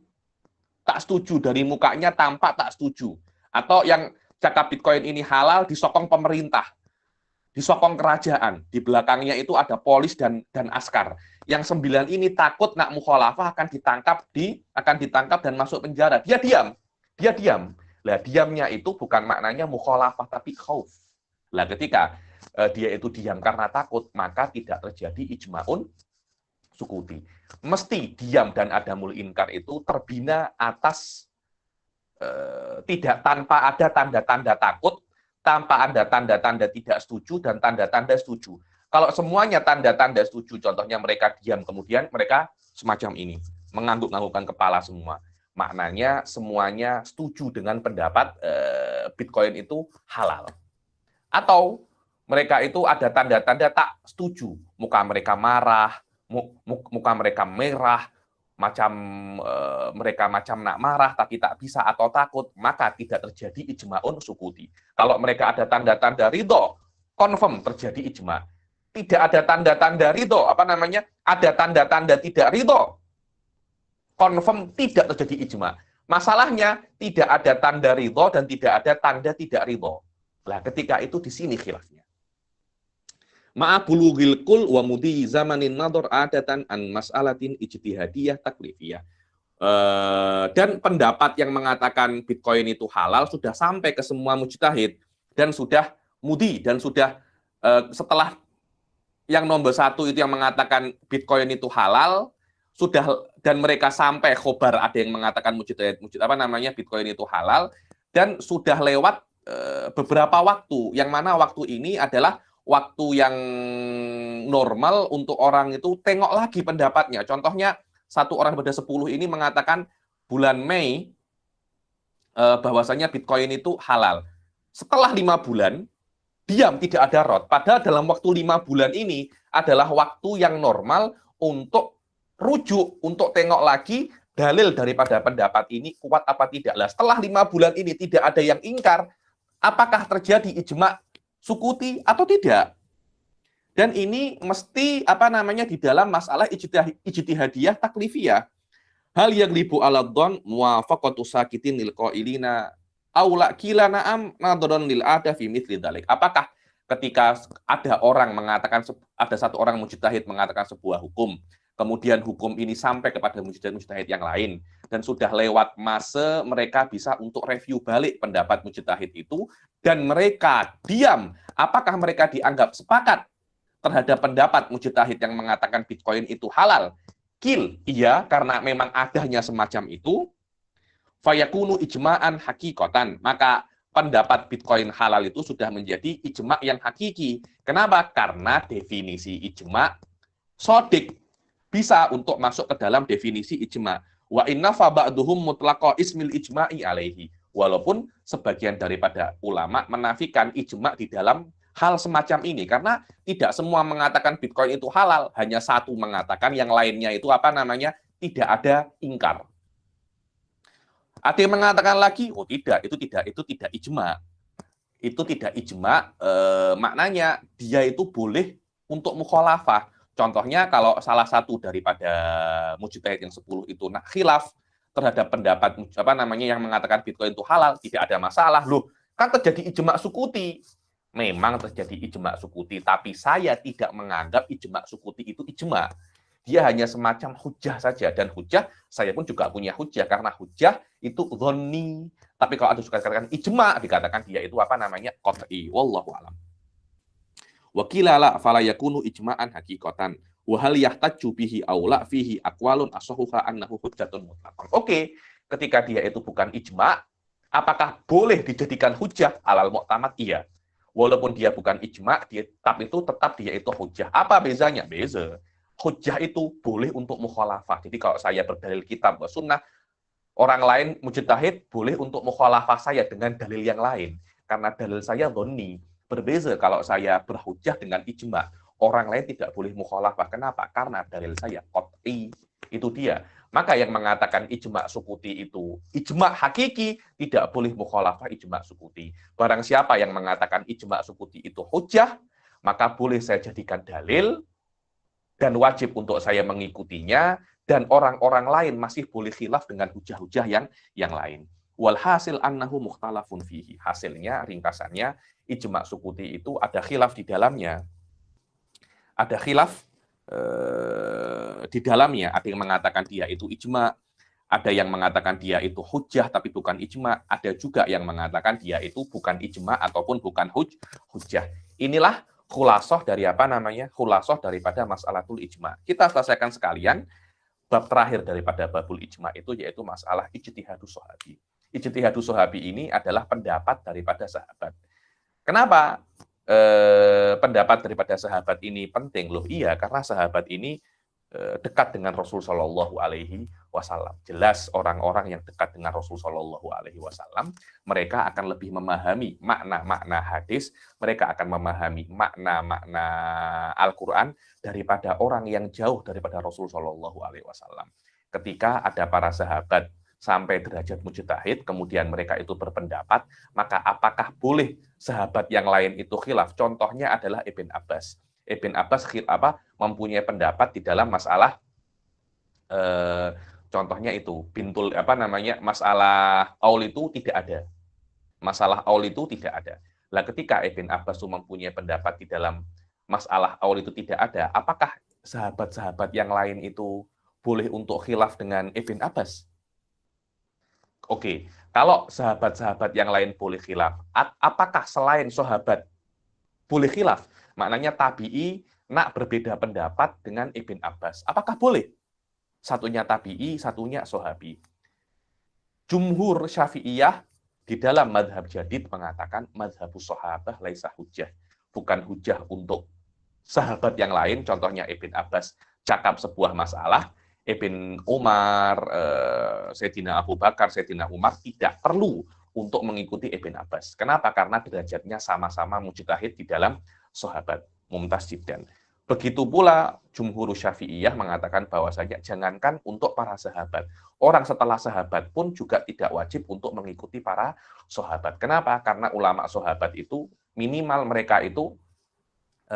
tak setuju dari mukanya tampak tak setuju, atau yang cakap Bitcoin ini halal disokong pemerintah, disokong kerajaan, di belakangnya itu ada polis dan askar. Yang 9 ini takut nak mukhalafah akan ditangkap dan masuk penjara. Dia diam. Lah diamnya itu bukan maknanya mukhalafah tapi khauf. Lah ketika dia itu diam karena takut, maka tidak terjadi ijma'un sukuti. Mesti diam dan adamul inkar itu terbina atas tidak tanpa ada tanda-tanda takut, tanpa ada tanda-tanda tidak setuju dan tanda-tanda setuju. Kalau semuanya tanda-tanda setuju, contohnya mereka diam, kemudian mereka semacam ini, mengangguk-anggukkan kepala semua. Maknanya semuanya setuju dengan pendapat Bitcoin itu halal. Atau mereka itu ada tanda-tanda tak setuju, muka mereka marah, muka mereka merah, mereka macam nak marah tapi tak bisa atau takut, maka tidak terjadi ijma'un sukuti. Kalau mereka ada tanda-tanda ridho, confirm terjadi ijma'. Tidak ada tanda-tanda ridho, ada tanda-tanda tidak ridho, confirm tidak terjadi ijma'. Masalahnya tidak ada tanda ridho dan tidak ada tanda tidak ridho. Nah, ketika itu di sini khilafnya. Ma'abulughil kul wa mudi zamanin nador adatan an mas'alatin ijtihadiyah taklifiyah. Dan pendapat yang mengatakan Bitcoin itu halal sudah sampai ke semua mujtahid dan sudah mudi dan sudah setelah yang nomor 1 itu yang mengatakan Bitcoin itu halal sudah, dan mereka sampai khobar ada yang mengatakan Bitcoin itu halal, dan sudah lewat beberapa waktu, yang mana waktu ini adalah waktu yang normal untuk orang itu tengok lagi pendapatnya. Contohnya, satu orang pada 10 ini mengatakan bulan Mei bahwasanya Bitcoin itu halal. Setelah 5 bulan, diam, tidak ada rot. Padahal dalam waktu 5 bulan ini adalah waktu yang normal untuk rujuk, untuk tengok lagi dalil daripada pendapat ini kuat apa tidak. Lah, setelah 5 bulan ini tidak ada yang ingkar, apakah terjadi ijma' sukuti atau tidak? Dan ini mesti di dalam masalah ijtihadiyah taklifiyah. Hal yaglibu ala dhon muwafaqatu sakitin lil qailina aula kila na'am nadron lil ada fi mithli dzalik. Apakah ketika ada satu orang mujtahid mengatakan sebuah hukum, kemudian hukum ini sampai kepada mujtahid yang lain, dan sudah lewat masa mereka bisa untuk review balik pendapat mujtahid itu, dan mereka diam, apakah mereka dianggap sepakat terhadap pendapat mujtahid yang mengatakan Bitcoin itu halal? Kil, iya, karena memang adanya semacam itu. Fayakunu ijma'an hakikotan, maka pendapat Bitcoin halal itu sudah menjadi ijma' yang hakiki. Kenapa? Karena definisi ijma' sodik, bisa untuk masuk ke dalam definisi ijma'. Wa inna fa ba'duhum mutlaqa ismil ijma'i alaihi Walaupun sebagian daripada ulama menafikan ijma di dalam hal semacam ini, karena tidak semua mengatakan Bitcoin itu halal, hanya satu mengatakan, yang lainnya itu tidak ada ingkar. Ada yang mengatakan lagi, oh tidak, itu tidak ijma. Itu tidak ijma, maknanya dia itu boleh untuk mukhalafah. Contohnya kalau salah satu daripada mujtahid yang 10 itu khilaf terhadap pendapat yang mengatakan Bitcoin itu halal, tidak ada masalah. Loh, kan terjadi ijma sukuti. Memang terjadi ijma sukuti, tapi saya tidak menganggap ijma sukuti itu ijma. Dia hanya semacam hujah saja, dan hujah saya pun juga punya hujah, karena hujah itu dhonni. Tapi kalau ada suka katakan ijma, dikatakan dia itu qat'i. Wallahu a'lam. Wa qila la fala yakunu ijma'an haqiqatan. Wa hal yahtaju bihi aw la fihi aqwalun asahhuha annahu hujjatun mutlaqan. Oke, ketika dia itu bukan ijma, apakah boleh dijadikan hujah alal mu'tamad? Iya. Walaupun dia bukan ijma, tapi itu tetap dia itu hujah. Apa bezanya? Beza. Hujah itu boleh untuk mukhalafah. Jadi kalau saya berdalil kitab wa sunnah, orang lain mujtahid boleh untuk mukhalafah saya dengan dalil yang lain. Karena dalil saya dhonni. Berbeza kalau saya berhujah dengan ijma. Orang lain tidak boleh mukhalafah. Kenapa? Karena dalil saya qat'i. Itu dia. Maka yang mengatakan ijma sukuti itu ijma hakiki, tidak boleh mukhalafah ijma sukuti. Barang siapa yang mengatakan ijma sukuti itu hujah, maka boleh saya jadikan dalil, dan wajib untuk saya mengikutinya, dan orang-orang lain masih boleh khilaf dengan hujah-hujah yang lain. Walhasil annahu mukhtalafun fihi. Hasilnya, ringkasannya, ijma sukuti itu ada khilaf di dalamnya. Ada khilaf di dalamnya. Ada yang mengatakan dia itu ijma, ada yang mengatakan dia itu hujah tapi bukan ijma, ada juga yang mengatakan dia itu bukan ijma ataupun bukan hujah. Inilah khulasoh dari khulasoh daripada mas'alatul ijma. Kita selesaikan sekalian bab terakhir daripada babul ijma itu, yaitu masalah ijtihadus sahabi. Ijtihadus sahabi ini adalah pendapat daripada sahabat. Kenapa pendapat daripada sahabat ini penting? Loh iya, karena sahabat ini dekat dengan Rasul Shallallahu Alaihi Wasallam. Jelas orang-orang yang dekat dengan Rasul Shallallahu Alaihi Wasallam, mereka akan lebih memahami makna-makna hadis, mereka akan memahami makna-makna Al-Quran daripada orang yang jauh daripada Rasul Shallallahu Alaihi Wasallam. Ketika ada para sahabat sampai derajat mujtahid, kemudian mereka itu berpendapat, maka apakah boleh sahabat yang lain itu khilaf? Contohnya adalah Ibn Abbas. Ibn Abbas mempunyai pendapat di dalam masalah contohnya itu masalah aul itu tidak ada. Masalah aul itu tidak ada. Lah ketika Ibn Abbas mempunyai pendapat di dalam masalah aul itu tidak ada, apakah sahabat-sahabat yang lain itu boleh untuk khilaf dengan Ibn Abbas? Oke, kalau sahabat-sahabat yang lain boleh khilaf, apakah selain sahabat boleh khilaf? Maknanya tabi'i nak berbeda pendapat dengan Ibn Abbas. Apakah boleh? Satunya tabi'i, satunya sahabi. Jumhur Syafi'iyah di dalam madhab jadid mengatakan madhabus sahabah laisa hujjah. Bukan hujjah untuk sahabat yang lain, contohnya Ibn Abbas cakap sebuah masalah, Ibn Umar, Sayyidina Abu Bakar, Sayyidina Umar tidak perlu untuk mengikuti Ibn Abbas. Kenapa? Karena derajatnya sama-sama mujtahid di dalam sahabat, mumtaz jiddan. Begitu pula Jumhur Syafi'iyah mengatakan bahwasanya jangankan untuk para sahabat, orang setelah sahabat pun juga tidak wajib untuk mengikuti para sahabat. Kenapa? Karena ulama sahabat itu minimal mereka itu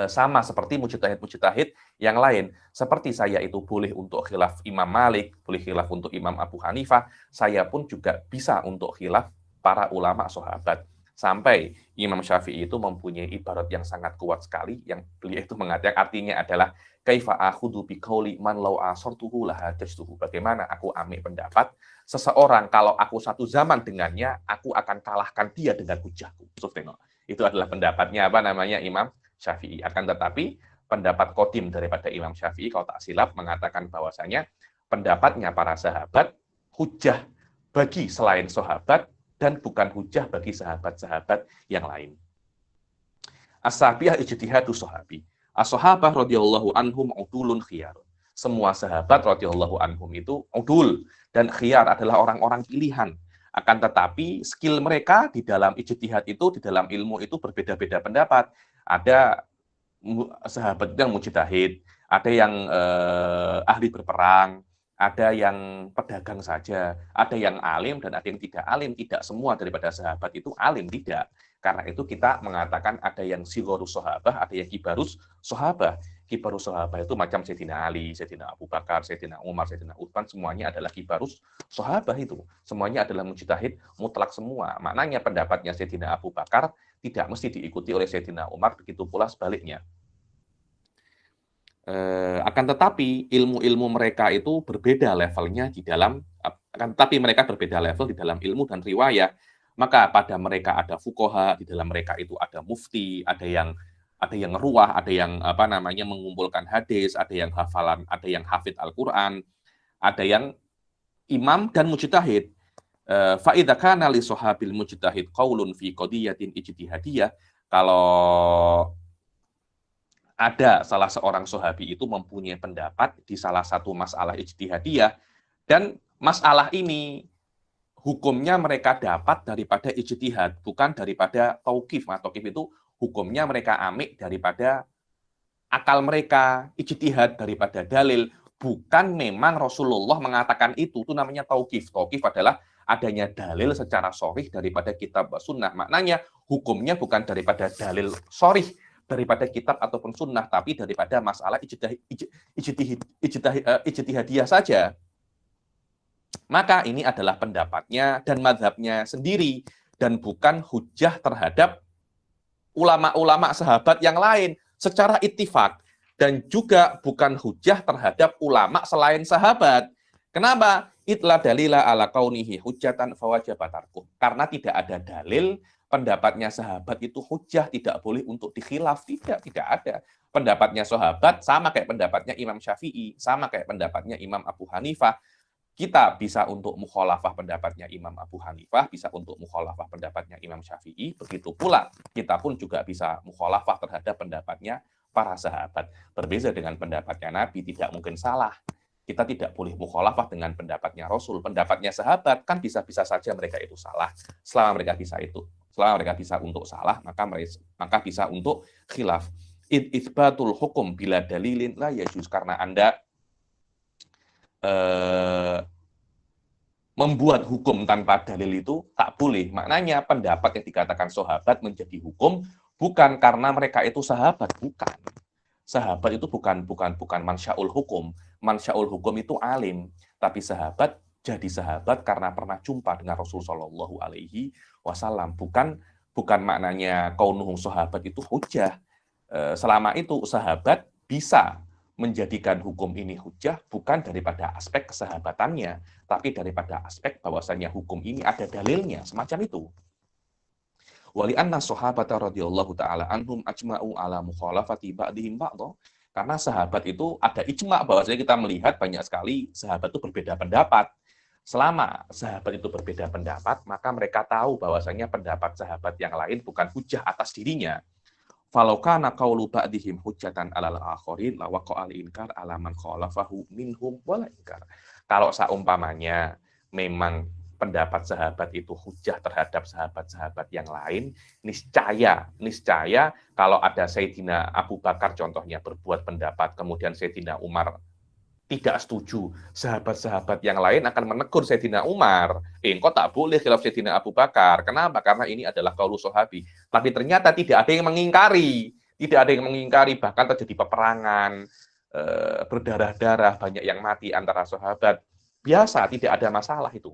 sama seperti mujtahid-mujtahid yang lain. Seperti saya itu boleh untuk khilaf Imam Malik, boleh khilaf untuk Imam Abu Hanifah, saya pun juga bisa untuk khilaf para ulama sahabat. Sampai Imam Syafi'i itu mempunyai ibarat yang sangat kuat sekali, yang beliau itu mengatakan artinya adalah kaifa akhudhu biqauli man law asartuhu lahadajtuhu. Bagaimana aku ambil pendapat seseorang kalau aku satu zaman dengannya, aku akan kalahkan dia dengan hujahku. Itu adalah pendapatnya Imam Syafi'i. Akan tetapi pendapat qadim daripada Imam Syafi'i kalau tak silap mengatakan bahwasanya pendapatnya para sahabat hujah bagi selain sahabat dan bukan hujah bagi sahabat-sahabat yang lain. As-sahabiyah ijtihadus sahabi. As-sahabah radhiyallahu anhum udulun khiyar. Semua sahabat radhiyallahu anhum itu udul dan khiyar adalah orang-orang pilihan. Akan tetapi skill mereka di dalam ijtihad itu, di dalam ilmu itu berbeda-beda pendapat. Ada sahabat yang mujtahid, ada yang ahli berperang, ada yang pedagang saja, ada yang alim dan ada yang tidak alim. Tidak semua daripada sahabat itu alim, tidak. Karena itu kita mengatakan ada yang sigorus sahabah, ada yang kibarus sahabah. Kibarus sahabah itu macam Sayyidina Ali, Sayyidina Abu Bakar, Sayyidina Umar, Sayyidina Utsman, semuanya adalah kibarus sahabah itu. Semuanya adalah mujtahid mutlak semua. Maknanya pendapatnya Sayyidina Abu Bakar tidak mesti diikuti oleh Sayyidina Umar, begitu pula sebaliknya. Akan tetapi ilmu-ilmu mereka itu berbeda levelnya di dalam, akan tetapi mereka berbeda level di dalam ilmu dan riwayah. Maka pada mereka ada fuqaha, di dalam mereka itu ada mufti, ada yang ruwah, ada yang mengumpulkan hadis, ada yang hafalan, ada yang hafid Al-Qur'an, ada yang imam dan mujtahid. Fa idza kana li sahabil mujtahid qaulun fi qadiyatin ijtihadiyah, kalau ada salah seorang sahabi itu mempunyai pendapat di salah satu masalah ijtihadiyah, dan masalah ini hukumnya mereka dapat daripada ijtihad, bukan daripada tauqif. Tauqif itu hukumnya mereka ambil daripada akal mereka, ijtihad daripada dalil, bukan memang Rasulullah mengatakan itu namanya tauqif. Tauqif adalah adanya dalil secara sharih daripada kitab wa sunnah. Maknanya hukumnya bukan daripada dalil sharih daripada kitab ataupun sunnah, tapi daripada masalah ijtihadiyah saja. Maka ini adalah pendapatnya dan mazhabnya sendiri, dan bukan hujjah terhadap ulama-ulama sahabat yang lain secara ittifaq, dan juga bukan hujjah terhadap ulama selain sahabat. Kenapa? Itla dalila ala kaunihi hujjatan fawajabatarkuh. Karena tidak ada dalil pendapatnya sahabat itu hujjah, tidak boleh untuk dikhilaf. Tidak ada. Pendapatnya sahabat sama kayak pendapatnya Imam Syafi'i, sama kayak pendapatnya Imam Abu Hanifah. Kita bisa untuk mukhalafah pendapatnya Imam Abu Hanifah, bisa untuk mukhalafah pendapatnya Imam Syafi'i, begitu pula kita pun juga bisa mukhalafah terhadap pendapatnya para sahabat. Berbeda dengan pendapatnya Nabi, tidak mungkin salah. Kita tidak boleh mukhalafah dengan pendapatnya Rasul. Pendapatnya sahabat kan bisa-bisa saja mereka itu salah. Selama mereka bisa untuk salah, maka bisa untuk khilaf. Itsbatul hukum bila dalilin la yajuz, karena Anda membuat hukum tanpa dalil itu tak boleh. Maknanya pendapat yang dikatakan sahabat menjadi hukum bukan karena mereka itu sahabat, bukan. Sahabat itu bukan mansyaul hukum. Mansyaul hukum itu alim, tapi sahabat jadi sahabat karena pernah jumpa dengan Rasul Shallallahu Alaihi Wasallam. Bukan maknanya kaunuhum sahabat itu hujjah. Selama itu sahabat bisa menjadikan hukum ini hujjah bukan daripada aspek kesahabatannya, tapi daripada aspek bahwasanya hukum ini ada dalilnya, semacam itu. Wali anna sahabata radhiyallahu taala anhum ajma'u ala mukhalafati ba'dihim ba'dha. Karena sahabat itu ada ijma' bahwasanya kita melihat banyak sekali sahabat itu berbeda pendapat. Selama sahabat itu berbeda pendapat, maka mereka tahu bahwasanya pendapat sahabat yang lain bukan hujjah atas dirinya. Falau kana qaulu ba'dihim hujjatan 'alal akharin la waqa'a al-inkar 'ala man khalafahu minhum wala inkar. Kalau seumpamanya memang pendapat sahabat itu hujjah terhadap sahabat-sahabat yang lain, niscaya kalau ada Sayyidina Abu Bakar contohnya berbuat pendapat, kemudian Sayyidina Umar tidak setuju, sahabat-sahabat yang lain akan menegur Sayyidina Umar, engkau tak boleh khilaf Sayyidina Abu Bakar. Kenapa? Karena ini adalah qaulu sahabi. Tapi ternyata tidak ada yang mengingkari, bahkan terjadi peperangan, berdarah-darah, banyak yang mati antara sahabat. Biasa, tidak ada masalah itu.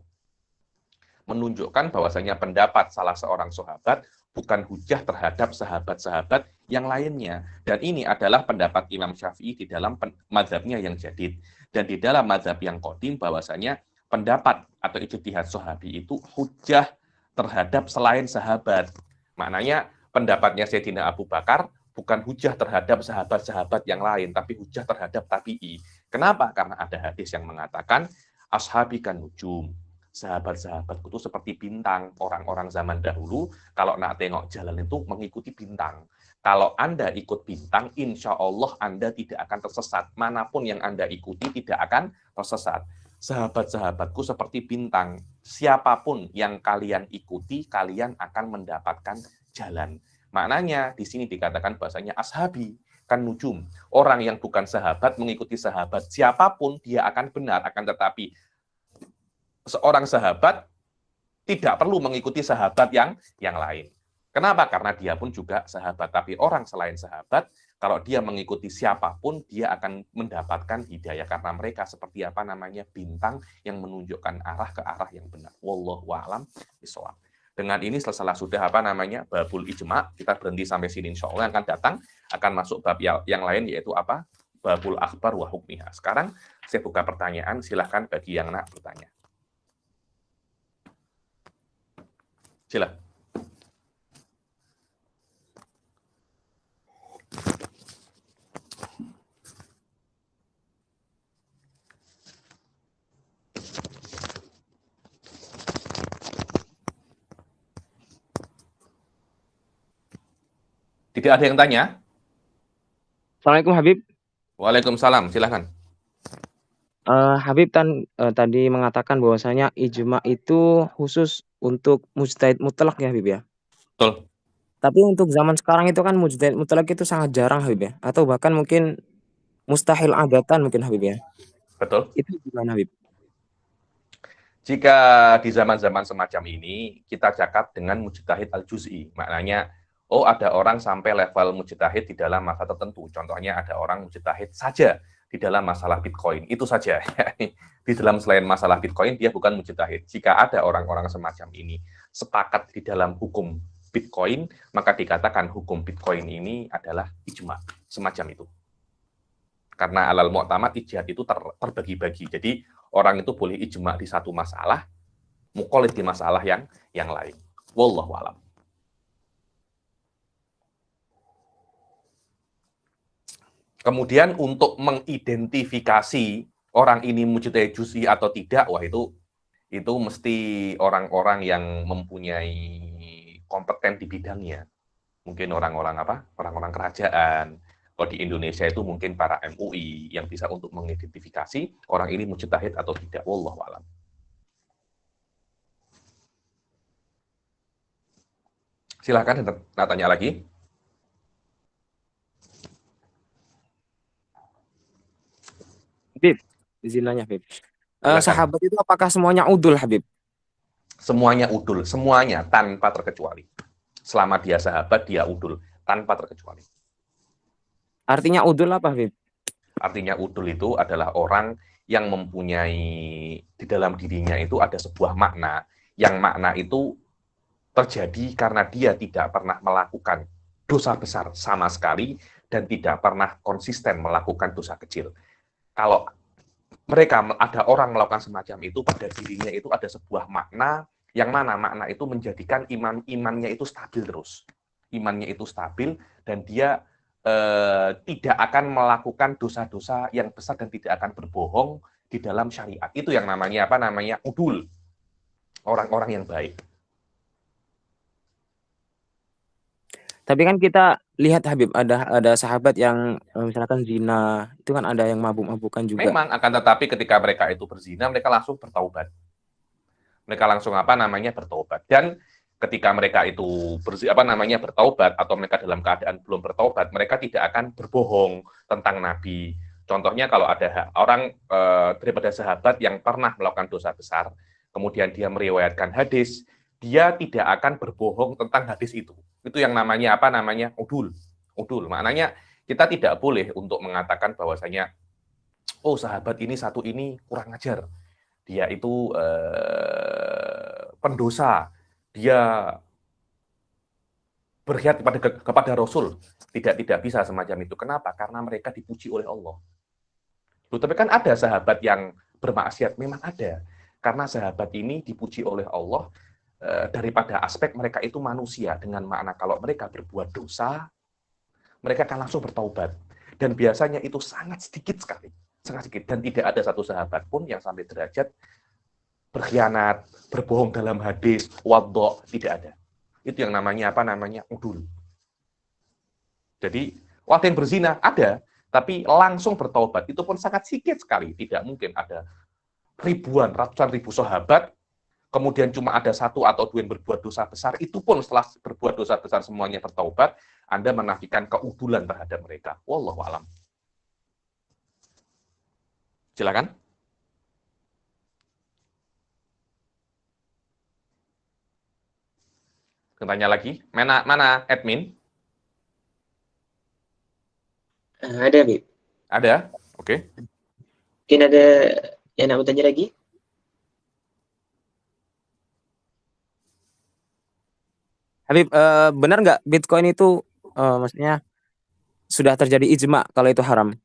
Menunjukkan bahwasanya pendapat salah seorang sahabat bukan hujjah terhadap sahabat-sahabat yang lainnya. Dan ini adalah pendapat Imam Syafi'i di dalam mazhabnya yang jadid. Dan di dalam mazhab yang qadim bahwasanya pendapat atau ijtihad sahabi itu hujjah terhadap selain sahabat. Maknanya pendapatnya Sayyidina Abu Bakar bukan hujjah terhadap sahabat-sahabat yang lain, tapi hujjah terhadap tabi'i. Kenapa? Karena ada hadis yang mengatakan ashabi kan nujum. Sahabat-sahabatku itu seperti bintang. Orang-orang zaman dahulu kalau nak tengok jalan itu mengikuti bintang. Kalau Anda ikut bintang, insya Allah Anda tidak akan tersesat. Manapun yang Anda ikuti tidak akan tersesat. sahabat-sahabatku seperti bintang. Siapapun yang kalian ikuti, kalian akan mendapatkan jalan. Maknanya di sini dikatakan bahasanya ashabi, kan nujum. Orang yang bukan sahabat mengikuti sahabat. Siapapun dia akan benar, akan tetapi seorang sahabat tidak perlu mengikuti sahabat yang lain. Kenapa? Karena dia pun juga sahabat. Tapi orang selain sahabat, kalau dia mengikuti siapapun, dia akan mendapatkan hidayah. Karena mereka seperti apa namanya bintang yang menunjukkan arah ke arah yang benar. Wallahu a'lam bishawab. Dengan ini selesai sudah apa namanya babul ijma. Kita berhenti sampai sini. Insya Allah yang akan datang akan masuk bab yang lain, yaitu apa? Babul akhbar wa hukmiha. Sekarang saya buka pertanyaan. Silahkan bagi yang nak bertanya. Silakan. Tidak ada yang tanya? Assalamualaikum Habib. Waalaikumsalam, silakan. Habib tadi mengatakan bahwasanya ijma itu khusus untuk mujtahid mutlak ya Habib ya. Betul. Tapi untuk zaman sekarang itu kan mujtahid mutlak itu sangat jarang Habib ya, atau bahkan mungkin mustahil adatan mungkin Habib ya. Betul. Itu gimana Habib? Jika di zaman-zaman semacam ini kita cakap dengan mujtahid al-juz'i, maknanya ada orang sampai level mujtahid di dalam masa tertentu. Contohnya ada orang mujtahid saja di dalam masalah Bitcoin. Itu saja. Di dalam selain masalah Bitcoin dia bukan mujtahid. Jika ada orang-orang semacam ini sepakat di dalam hukum Bitcoin, maka dikatakan hukum Bitcoin ini adalah ijma, semacam itu. Karena alal mu'tamad ijtihad itu terbagi-bagi. Jadi orang itu boleh ijma di satu masalah, muqallid di masalah yang lain. Wallahu a'lam. Kemudian untuk mengidentifikasi orang ini mujtahid juz'i atau tidak, wah itu mesti orang-orang yang mempunyai kompeten di bidangnya. Mungkin orang-orang kerajaan. Kalau di Indonesia itu mungkin para MUI yang bisa untuk mengidentifikasi orang ini mujtahid atau tidak. Wallahu a'lam. Silakan tanya lagi. Habib, izin nanya Habib. Sahabat itu apakah semuanya udul Habib? Semuanya udul, semuanya tanpa terkecuali. Selama dia sahabat, dia udul tanpa terkecuali. Artinya udul apa Habib? Artinya udul itu adalah orang yang mempunyai di dalam dirinya itu ada sebuah makna, yang makna itu terjadi karena dia tidak pernah melakukan dosa besar sama sekali dan tidak pernah konsisten melakukan dosa kecil. Kalau ada orang melakukan semacam itu, pada dirinya itu ada sebuah makna, yang mana makna itu menjadikan imannya itu stabil terus. Imannya itu stabil, dan dia tidak akan melakukan dosa-dosa yang besar dan tidak akan berbohong di dalam syariat. Itu yang namanya udul. Orang-orang yang baik. Tapi kan kita lihat Habib, ada sahabat yang misalkan zina, itu kan ada yang mabuk-mabukan juga. Memang, akan tetapi ketika mereka itu berzina, mereka langsung bertaubat. Mereka langsung bertaubat. Dan ketika mereka itu bertaubat atau mereka dalam keadaan belum bertaubat, mereka tidak akan berbohong tentang Nabi. Contohnya kalau ada orang daripada sahabat yang pernah melakukan dosa besar, kemudian dia meriwayatkan hadis, dia tidak akan berbohong tentang hadis itu. Itu yang namanya udul. Udul. Maknanya kita tidak boleh untuk mengatakan bahwasanya sahabat ini satu ini kurang ajar. Dia itu pendosa. Dia berkhianat kepada Rasul. Tidak bisa semacam itu. Kenapa? Karena mereka dipuji oleh Allah. Tapi kan ada sahabat yang bermaksiat, memang ada. Karena sahabat ini dipuji oleh Allah daripada aspek mereka itu manusia, dengan makna kalau mereka berbuat dosa, mereka akan langsung bertaubat. Dan biasanya itu sangat sedikit sekali. Sangat sedikit. Dan tidak ada satu sahabat pun yang sampai derajat berkhianat, berbohong dalam hadis, waddo, tidak ada. Itu yang namanya udul. Jadi, ada yang berzina, ada, tapi langsung bertaubat, itu pun sangat sedikit sekali. Tidak mungkin ada ribuan, ratusan ribu sahabat, kemudian cuma ada 1 atau 2 yang berbuat dosa besar, itu pun setelah berbuat dosa besar semuanya bertaubat, Anda menafikan keudulan terhadap mereka. Wallahu a'lam. Silakan. Tanya lagi, mana admin? Ada Habib. Ada? Oke. Mungkin ada yang nak bertanya lagi? Habib, benar nggak Bitcoin itu maksudnya sudah terjadi ijma kalau itu haram?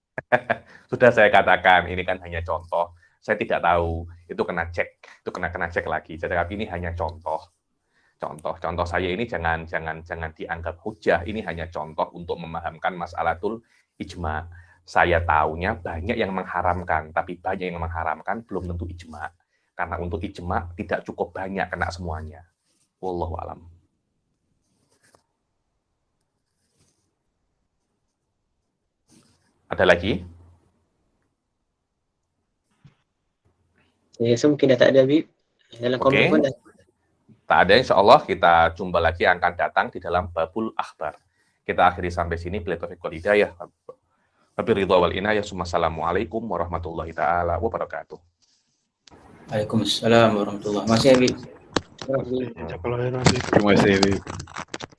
Sudah saya katakan, ini kan hanya contoh. Saya tidak tahu, itu kena cek, itu kena cek lagi. Tapi ini hanya contoh. Contoh saya ini jangan dianggap hujah. Ini hanya contoh untuk memahamkan mas'alatul ijma. Saya tahunya banyak yang mengharamkan, tapi banyak yang mengharamkan belum tentu ijma. Karena untuk ijma tidak cukup banyak kena semuanya. Wallahu a'lam. Ada lagi? Saya rasa mungkin dah tak ada Habib. Dalam Oke. komen pun dah. Tak ada, insya Allah kita jumpa lagi yang akan datang di dalam Babul Akhbar. Kita akhiri sampai sini. Bila taufiq wal hidayah. Wabillahi ridha wal inayah. Assalamualaikum warahmatullahi taala wabarakatuh. Waalaikumsalam warahmatullahi wabarakatuh. Masih Habib. Habib. Jazakallah khairan. Terima kasih.